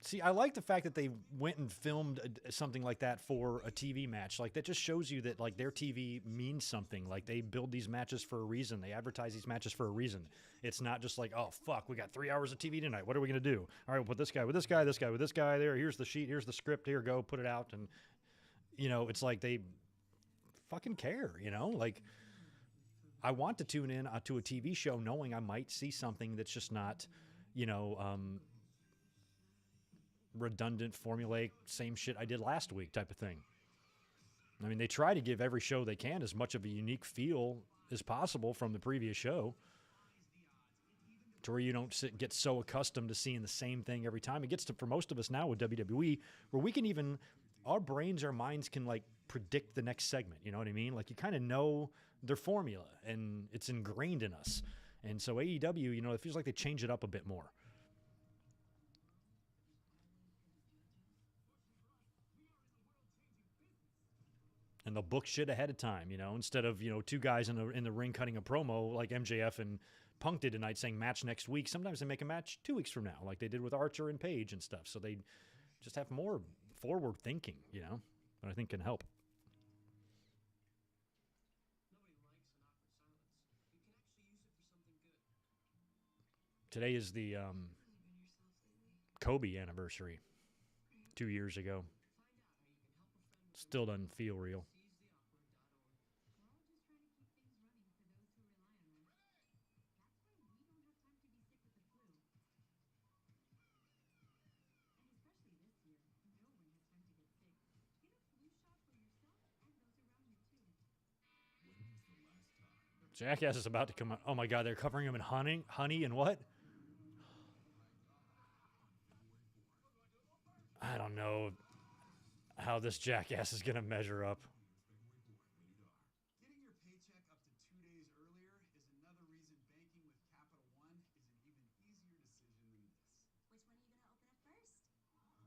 See, I like the fact that they went and filmed something like that for a TV match. Like, that just shows you that, like, their TV means something. Like, they build these matches for a reason. They advertise these matches for a reason. It's not just like, oh, fuck, we got 3 hours of TV tonight. What are we going to do? All right, we'll put this guy with this guy, this guy with this guy there. Here's the sheet. Here's the script. Here, go. Put it out. And, you know, it's like they fucking care, you know? Like, I want to tune in to a TV show knowing I might see something that's just not, you know, redundant, formulaic, same shit I did last week type of thing. I mean, they try to give every show they can as much of a unique feel as possible from the previous show to where you don't get so accustomed to seeing the same thing every time. It gets to, for most of us now with WWE, where we can even, our brains, our minds can like predict the next segment. You know what I mean? Like you kind of know their formula, and it's ingrained in us. And so AEW, it feels like they change it up a bit more. And they'll book shit ahead of time, instead of, two guys in the ring cutting a promo like MJF and Punk did tonight saying match next week. Sometimes they make a match 2 weeks from now, like they did with Archer and Page and stuff. So they just have more forward thinking, that I think can help. Today is the Kobe anniversary 2 years ago. Still doesn't feel real. Jackass is about to come out. Oh my God, they're covering him in honey and what? I don't know how this Jackass is going to measure up. Getting your paycheck up to 2 days earlier is another reason banking with Capital One is an even easier decision than this.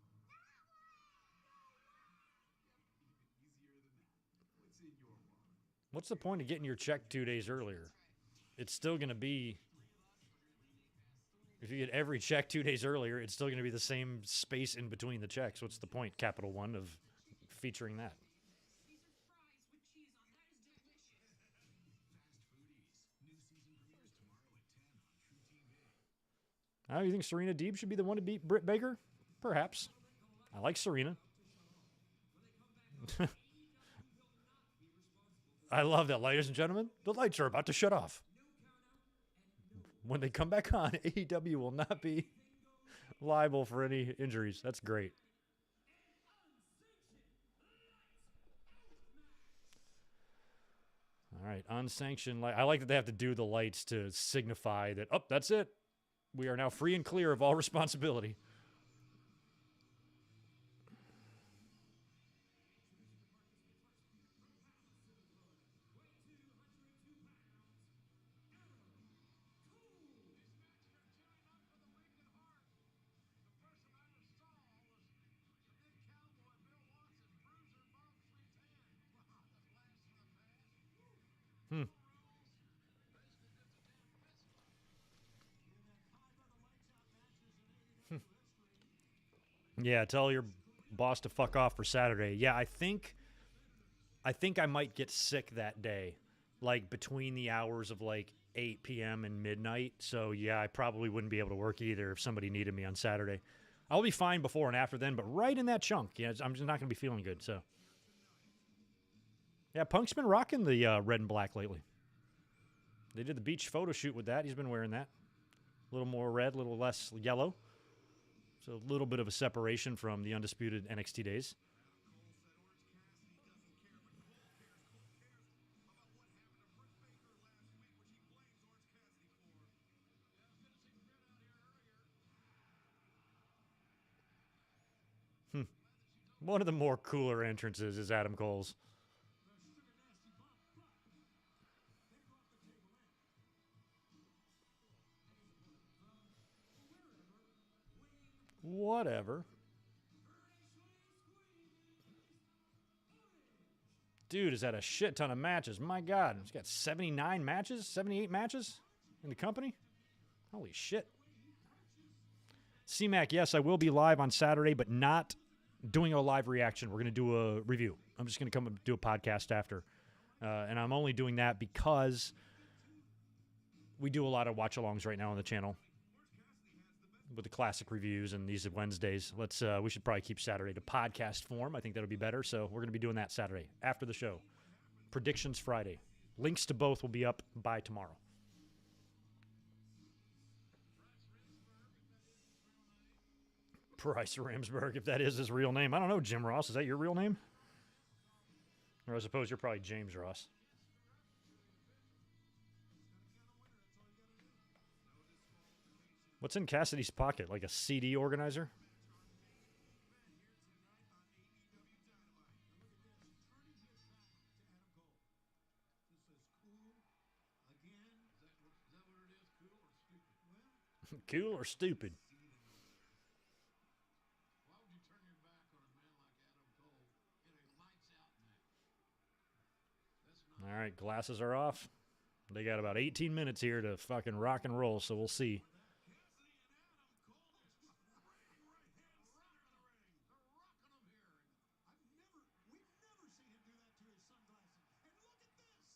Which one are you going to open up first? Yep, even easier than that. What's in your wallet? What's the point of getting your check 2 days earlier? It's still going to be, if you get every check 2 days earlier, it's still going to be the same space in between the checks. What's the point, Capital One, of featuring that? Oh, you think Serena Deeb should be the one to beat Britt Baker? Perhaps. I like Serena. I love that, ladies and gentlemen. The lights are about to shut off. When they come back on, AEW will not be liable for any injuries. That's great. All right, unsanctioned light. I like that they have to do the lights to signify that, oh, that's it. We are now free and clear of all responsibility. Yeah, tell your boss to fuck off for Saturday. Yeah, I think I might get sick that day, like between the hours of like 8 p.m. and midnight. So yeah, I probably wouldn't be able to work either if somebody needed me on Saturday. I'll be fine before and after then, but right in that chunk, yeah, I'm just not going to be feeling good. So yeah, Punk's been rocking the red and black lately. They did the beach photo shoot with that. He's been wearing that. A little more red, a little less yellow. So a little bit of a separation from the undisputed NXT days. One of the more cooler entrances is Adam Cole's. Whatever. Dude has had a shit ton of matches. My God, he's got 79 matches, 78 matches in the company. Holy shit. C-Mac, yes, I will be live on Saturday, but not doing a live reaction. We're going to do a review. I'm just going to come and do a podcast after. And I'm only doing that because we do a lot of watch-alongs right now on the channel with the classic reviews and these Wednesdays. We should probably keep Saturday to podcast form. I think that'll be better. So we're going to be doing that Saturday after the show. Predictions Friday. Links to both will be up by tomorrow. Bryce Ramsberg, if that is his real name. I don't know, Jim Ross. Is that your real name? Or I suppose you're probably James Ross. What's in Cassidy's pocket? Like a CD organizer? Cool or stupid? Why would you turn your back on a man like Adam Cole in a lights-out match? That's not. All right, glasses are off. They got about 18 minutes here to fucking rock and roll, so we'll see.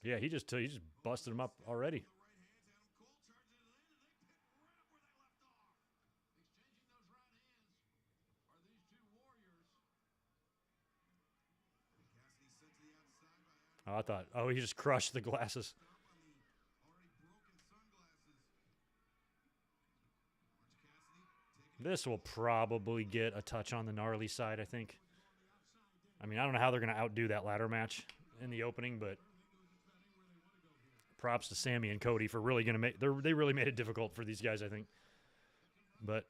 Yeah, he just busted him up already. Oh, I thought, he just crushed the glasses. This will probably get a touch on the gnarly side, I think. I mean, I don't know how they're going to outdo that ladder match in the opening, but props to Sammy and Cody for really going to make... They really made it difficult for these guys, I think. But...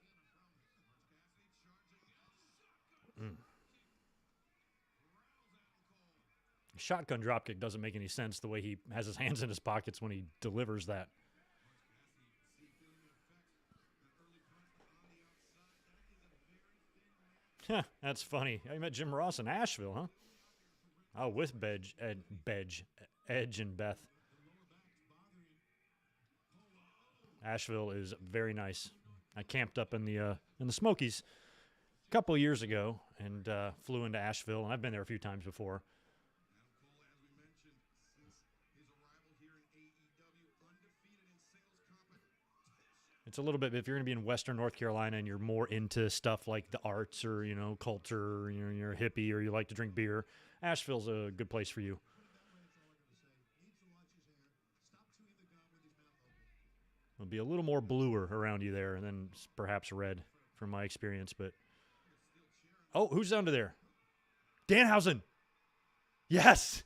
Shotgun dropkick doesn't make any sense the way he has his hands in his pockets when he delivers that. That's funny. I met Jim Ross in Asheville, huh? Oh, with Edge and Beth. Asheville is very nice. I camped up in the Smokies a couple of years ago and flew into Asheville, and I've been there a few times before. It's a little bit, if you're going to be in Western North Carolina and you're more into stuff like the arts or, culture, or you're a hippie or you like to drink beer, Asheville's a good place for you. It'll be a little more bluer around you there than perhaps red from my experience. But oh, who's under there? Danhausen. Yes.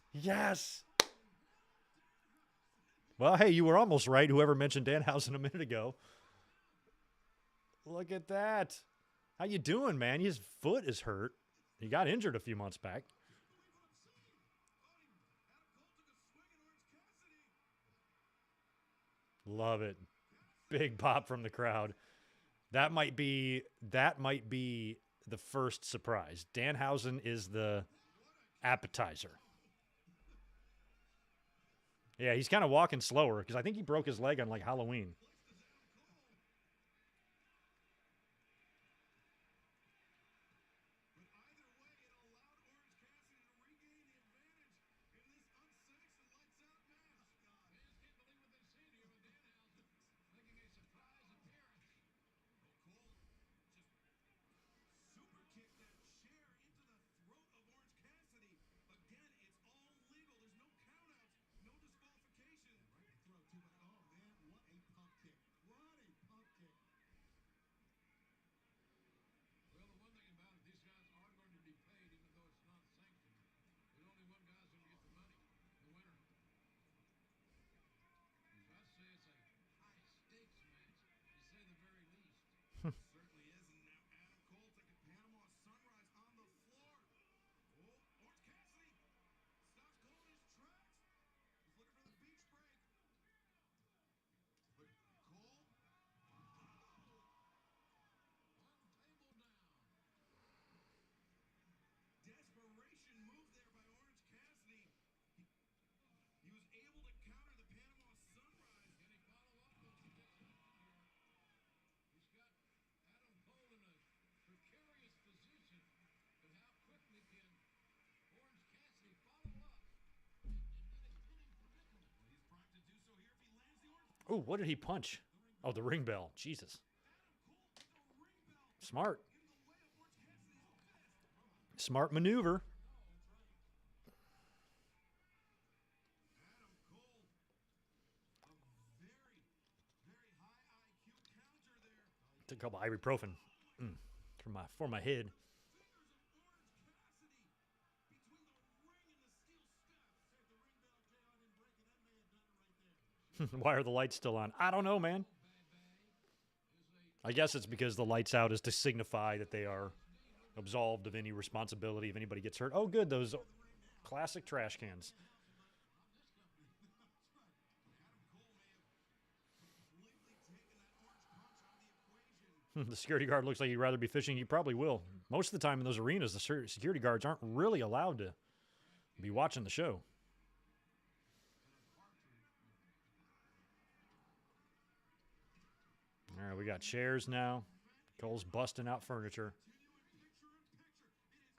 Well, hey, you were almost right, whoever mentioned Danhausen a minute ago. Look at that. How you doing, man? His foot is hurt. He got injured a few months back. Love it. Big pop from the crowd. That might be the first surprise. Danhausen is the appetizer. Yeah, he's kind of walking slower because I think he broke his leg on like Halloween. Oh, what did he punch? Oh, the ring bell. Jesus. Smart. Smart maneuver. Took a couple ibuprofen for my head. Why are the lights still on? I don't know, man. I guess it's because the lights out is to signify that they are absolved of any responsibility if anybody gets hurt. Oh, good. Those classic trash cans. The security guard looks like he'd rather be fishing. He probably will. Most of the time in those arenas, the security guards aren't really allowed to be watching the show. All right, we got chairs now. Cole's busting out furniture.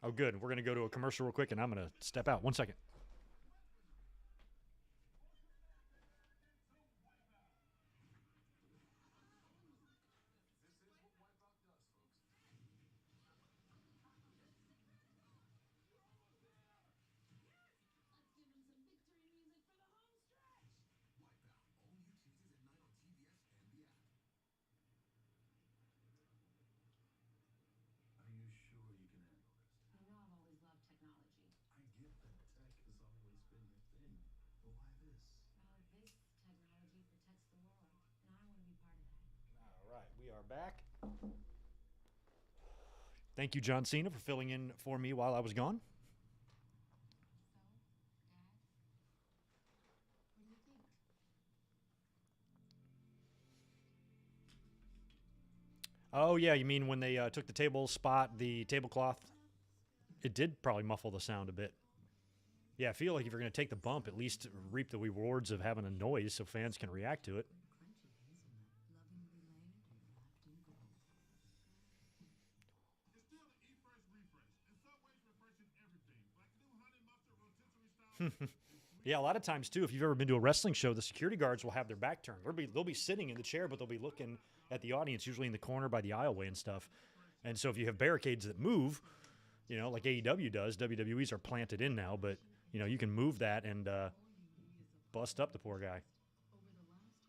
Oh, good. We're going to go to a commercial real quick, and I'm going to step out. 1 second. Are you sure you can handle this? You know I've always loved technology. I get that tech has always been your thing, but why this? Well, this technology protects the world, and I want to be part of that. All right, we are back. Thank you, John Cena, for filling in for me while I was gone. So, Dad, what do you think? Oh, yeah, you mean when they took the table spot, the tablecloth? It did probably muffle the sound a bit. Yeah, I feel like if you're going to take the bump, at least reap the rewards of having a noise so fans can react to it. It's still the Eat Fresh refresh. In some ways, refreshes everything. Like the new honey mustard rotisserie style. Yeah, a lot of times, too, if you've ever been to a wrestling show, the security guards will have their back turned. They'll be sitting in the chair, but they'll be looking at the audience, usually in the corner by the aisleway and stuff. And so if you have barricades that move, you know, like AEW does, WWE's are planted in now, but, you know, you can move that and bust up the poor guy.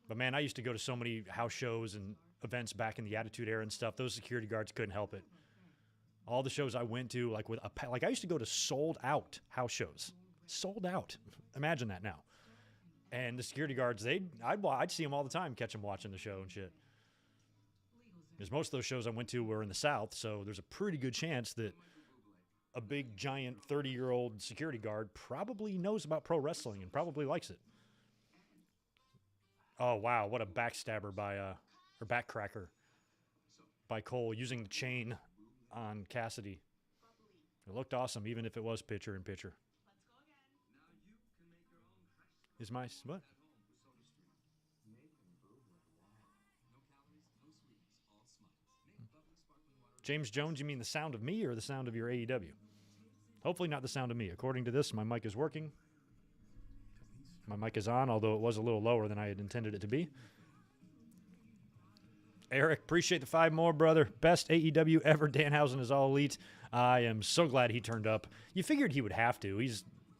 But, man, I used to go to so many house shows and events back in the Attitude Era and stuff. Those security guards couldn't help it. All the shows I went to, like I used to go to sold-out house shows. Sold out. Imagine that now. And the security guards, I'd see them all the time, catch them watching the show and shit. Because most of those shows I went to were in the South, so there's a pretty good chance that a big, giant 30-year-old security guard probably knows about pro wrestling and probably likes it. Oh, wow, what a backstabber or backcracker by Cole using the chain on Cassidy. It looked awesome, even if it was pitcher and pitcher. Is my, what? James Jones, you mean the sound of me or the sound of your AEW? Hopefully not the sound of me. According to this, my mic is working. My mic is on, although it was a little lower than I had intended it to be. Eric, appreciate the 5 more, brother. Best AEW ever. Danhausen is all elite. I am so glad he turned up. You figured he would have to.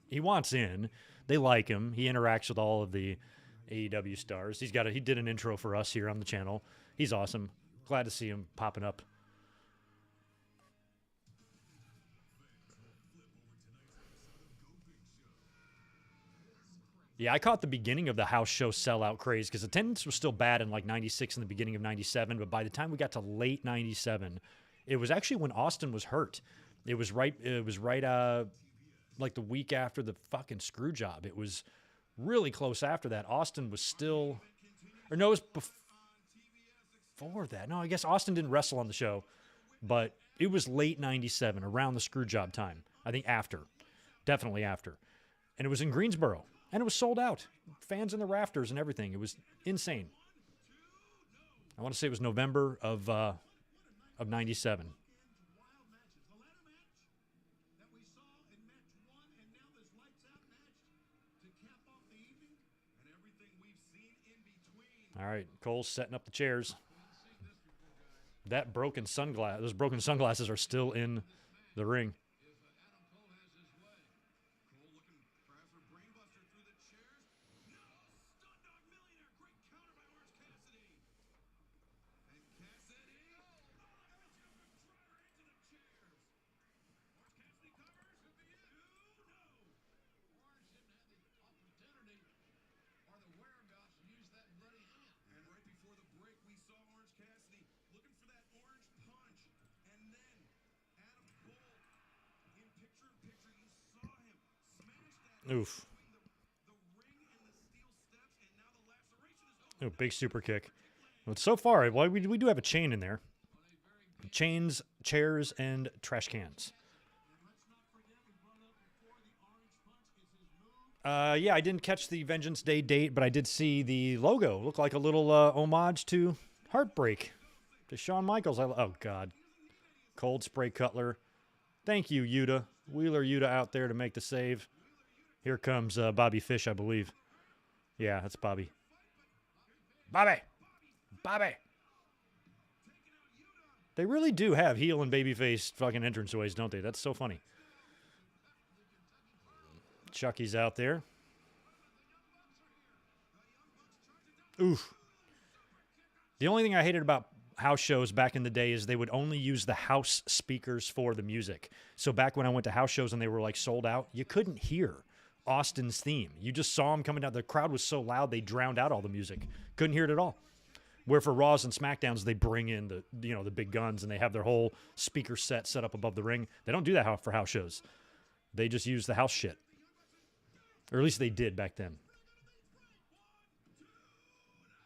He wants in. They like him. He interacts with all of the AEW stars. He did an intro for us here on the channel. He's awesome. Glad to see him popping up. Yeah, I caught the beginning of the house show sellout craze because attendance was still bad in like 96 and the beginning of 97. But by the time we got to late 97, it was actually when Austin was hurt. It was right like the week after the fucking screw job. It was really close after that. Austin was still, or no, it was before that. No, I guess Austin didn't wrestle on the show, but it was late 97, around the screw job time. I think after, definitely after. And it was in Greensboro. And it was sold out. Fans in the rafters and everything. It was insane. I want to say it was November of 97. All right, Cole's setting up the chairs. Those broken sunglasses are still in the ring. Oof. Oh, big super kick. But so far, well, we do have a chain in there. chains, chairs, and trash cans. Yeah, I didn't catch the Vengeance Day date, but I did see the logo. Looked like a little homage to Heartbreak, to Shawn Michaels. Oh, God. Cold Spray Cutler. Thank you, Yuta. Wheeler Yuta out there to make the save. Here comes Bobby Fish, I believe. Yeah, that's Bobby. Bobby! Bobby! They really do have heel and babyface fucking entranceways, don't they? That's so funny. Chucky's out there. Oof. The only thing I hated about house shows back in the day is they would only use the house speakers for the music. So back when I went to house shows and they were like sold out, you couldn't hear Austin's theme. You just saw him coming down. The crowd was so loud they drowned out all the music. Couldn't hear it at all. Where for Raws and SmackDowns, they bring in the big guns and they have their whole speaker set up above the ring. They don't do that for house shows. They just use the house shit. Or at least they did back then.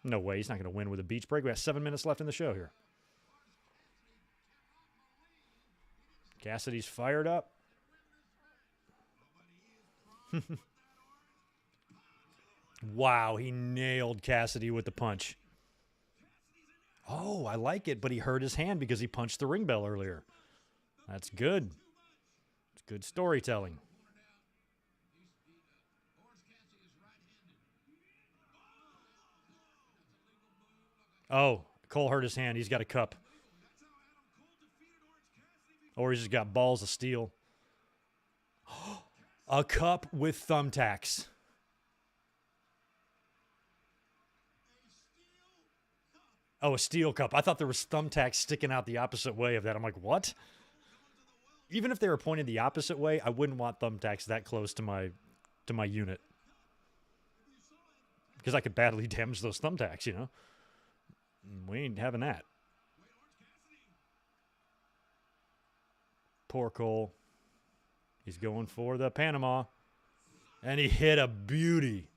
No way. He's not going to win with a beach break. We have 7 minutes left in the show here. Cassidy's fired up. Wow, he nailed Cassidy with the punch. Oh, I like it, but he hurt his hand because he punched the ring bell earlier. That's good. It's good storytelling. Oh, Cole hurt his hand. He's got a cup. Or he's just got balls of steel. A cup with thumbtacks. Oh, a steel cup. I thought there was thumbtacks sticking out the opposite way of that. I'm like, what? Even if they were pointed the opposite way, I wouldn't want thumbtacks that close to my unit. Because I could badly damage those thumbtacks, you know? We ain't having that. Poor Cole. He's going for the Panama. And he hit a beauty.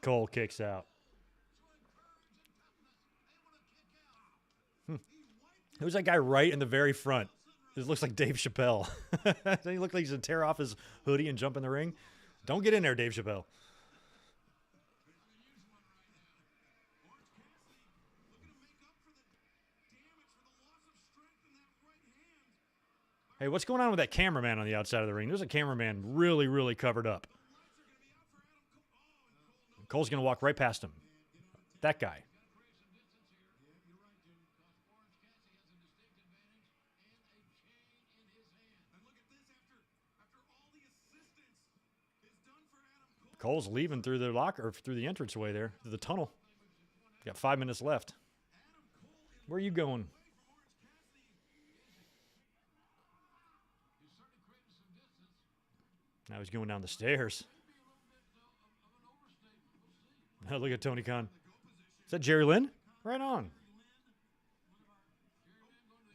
Cole kicks out. Who's that guy right in the very front? This looks like Dave Chappelle. Doesn't he look like he's going to tear off his hoodie and jump in the ring? Don't get in there, Dave Chappelle. Hey, what's going on with that cameraman on the outside of the ring? There's a cameraman really, really covered up. Cole's going to walk right past him. That guy. Cole's leaving through the locker, or through the entranceway there, through the tunnel. Got 5 minutes left. Where are you going? Now he's going down the stairs. Look at Tony Khan. Is that Jerry Lynn? Right on.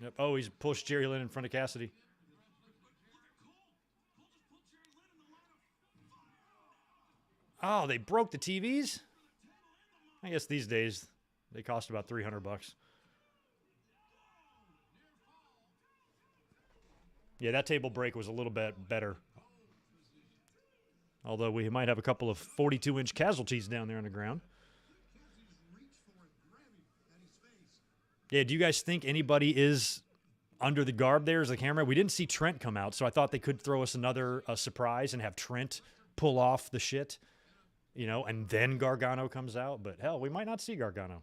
Yep. Oh, he's pushed Jerry Lynn in front of Cassidy. Oh, they broke the TVs? I guess these days they cost about $300. Yeah, that table break was a little bit better. Although we might have a couple of 42-inch casualties down there on the ground. Yeah, do you guys think anybody is under the garb there as the camera? We didn't see Trent come out, so I thought they could throw us another surprise and have Trent pull off the shit, you know, and then Gargano comes out. But hell, we might not see Gargano.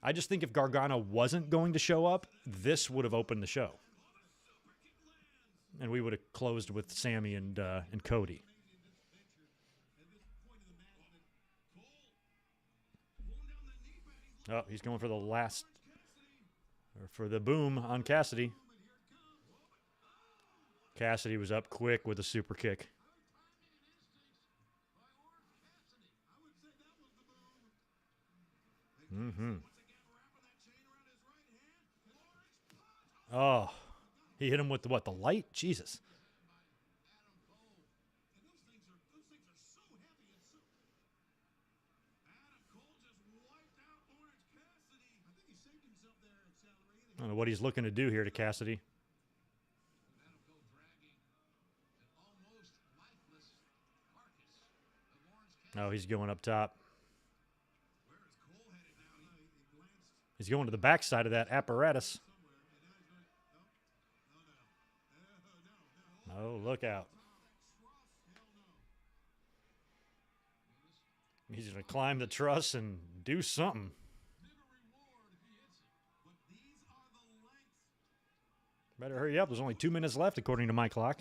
I just think if Gargano wasn't going to show up, this would have opened the show. And we would have closed with Sammy and Cody. Oh, he's going for the last, or for the boom on Cassidy. Cassidy was up quick with a super kick. Oh, he hit him with the what? The light? Jesus. what he's looking to do here to Cassidy. Oh, he's going up top. He's going to the backside of that apparatus. Oh, look out. He's going to climb the truss and do something. Better hurry up. There's only 2 minutes left, according to my clock.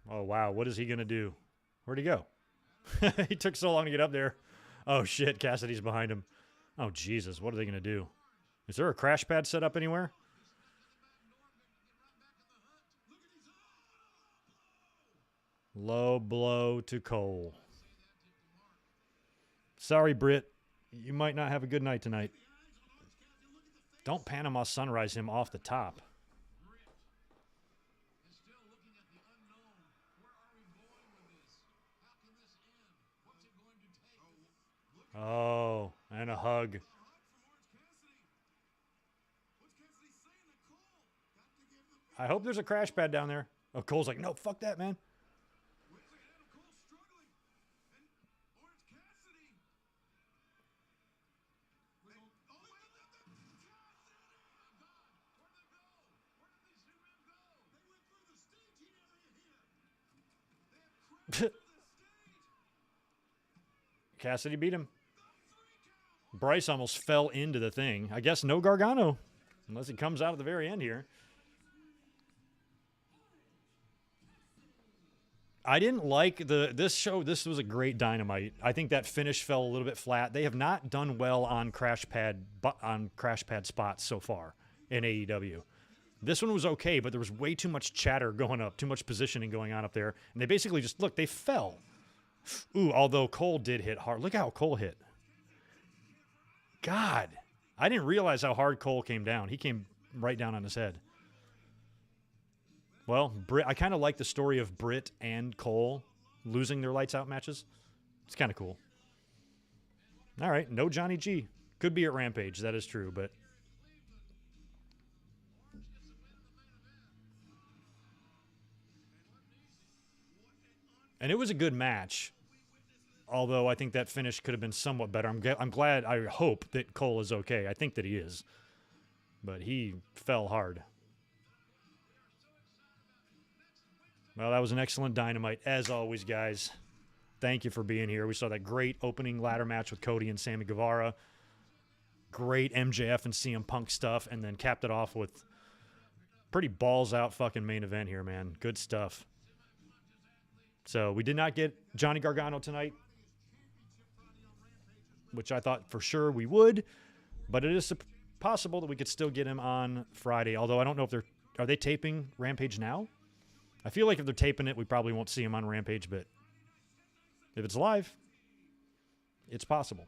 Oh, wow. What is he going to do? Where'd he go? He took so long to get up there. Oh, shit. Cassidy's behind him. Oh, Jesus. What are they going to do? Is there a crash pad set up anywhere? Low blow to Cole. Sorry, Britt. You might not have a good night tonight. Don't Panama Sunrise him off the top. Oh, and a hug. I hope there's a crash pad down there. Oh, Cole's like, no, fuck that, man. Cassidy beat him. Bryce almost fell into the thing. I guess no Gargano, unless he comes out at the very end here. I didn't like this show. This was a great Dynamite. I think that finish fell a little bit flat. They have not done well on crash pad spots so far in AEW. This one was okay, but there was way too much chatter going up, too much positioning going on up there, and they basically just look. They fell. Ooh, although Cole did hit hard. Look how Cole hit. God, I didn't realize how hard Cole came down. He came right down on his head. Well, I kind of like the story of Britt and Cole losing their lights out matches. It's kind of cool. All right, no Johnny G. Could be at Rampage, that is true, but and it was a good match. Although I think that finish could have been somewhat better. I'm glad, I hope that Cole is okay. I think that he is. But he fell hard. Well, that was an excellent Dynamite. As always, guys, thank you for being here. We saw that great opening ladder match with Cody and Sammy Guevara. Great MJF and CM Punk stuff. And then capped it off with pretty balls-out fucking main event here, man. Good stuff. So we did not get Johnny Gargano tonight, which I thought for sure we would, but it is possible that we could still get him on Friday, although I don't know if are they taping Rampage now? I feel like if they're taping it, we probably won't see him on Rampage, but if it's live, it's possible.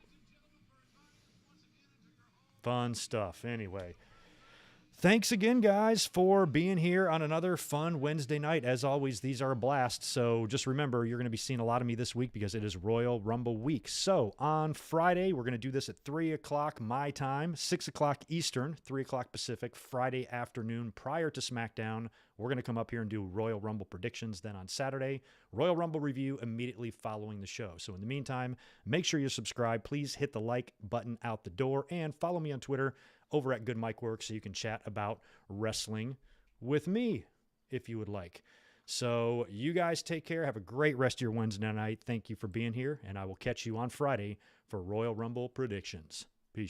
Fun stuff. Anyway, thanks again, guys, for being here on another fun Wednesday night. As always, these are a blast. So just remember, you're going to be seeing a lot of me this week because it is Royal Rumble week. So on Friday, we're going to do this at 3 o'clock my time, 6 o'clock Eastern, 3 o'clock Pacific, Friday afternoon prior to SmackDown. We're going to come up here and do Royal Rumble predictions. Then on Saturday, Royal Rumble review immediately following the show. So in the meantime, make sure you subscribe. Please hit the like button out the door and follow me on Twitter over at Good Mike Works so you can chat about wrestling with me if you would like. So you guys take care. Have a great rest of your Wednesday night. Thank you for being here, and I will catch you on Friday for Royal Rumble predictions.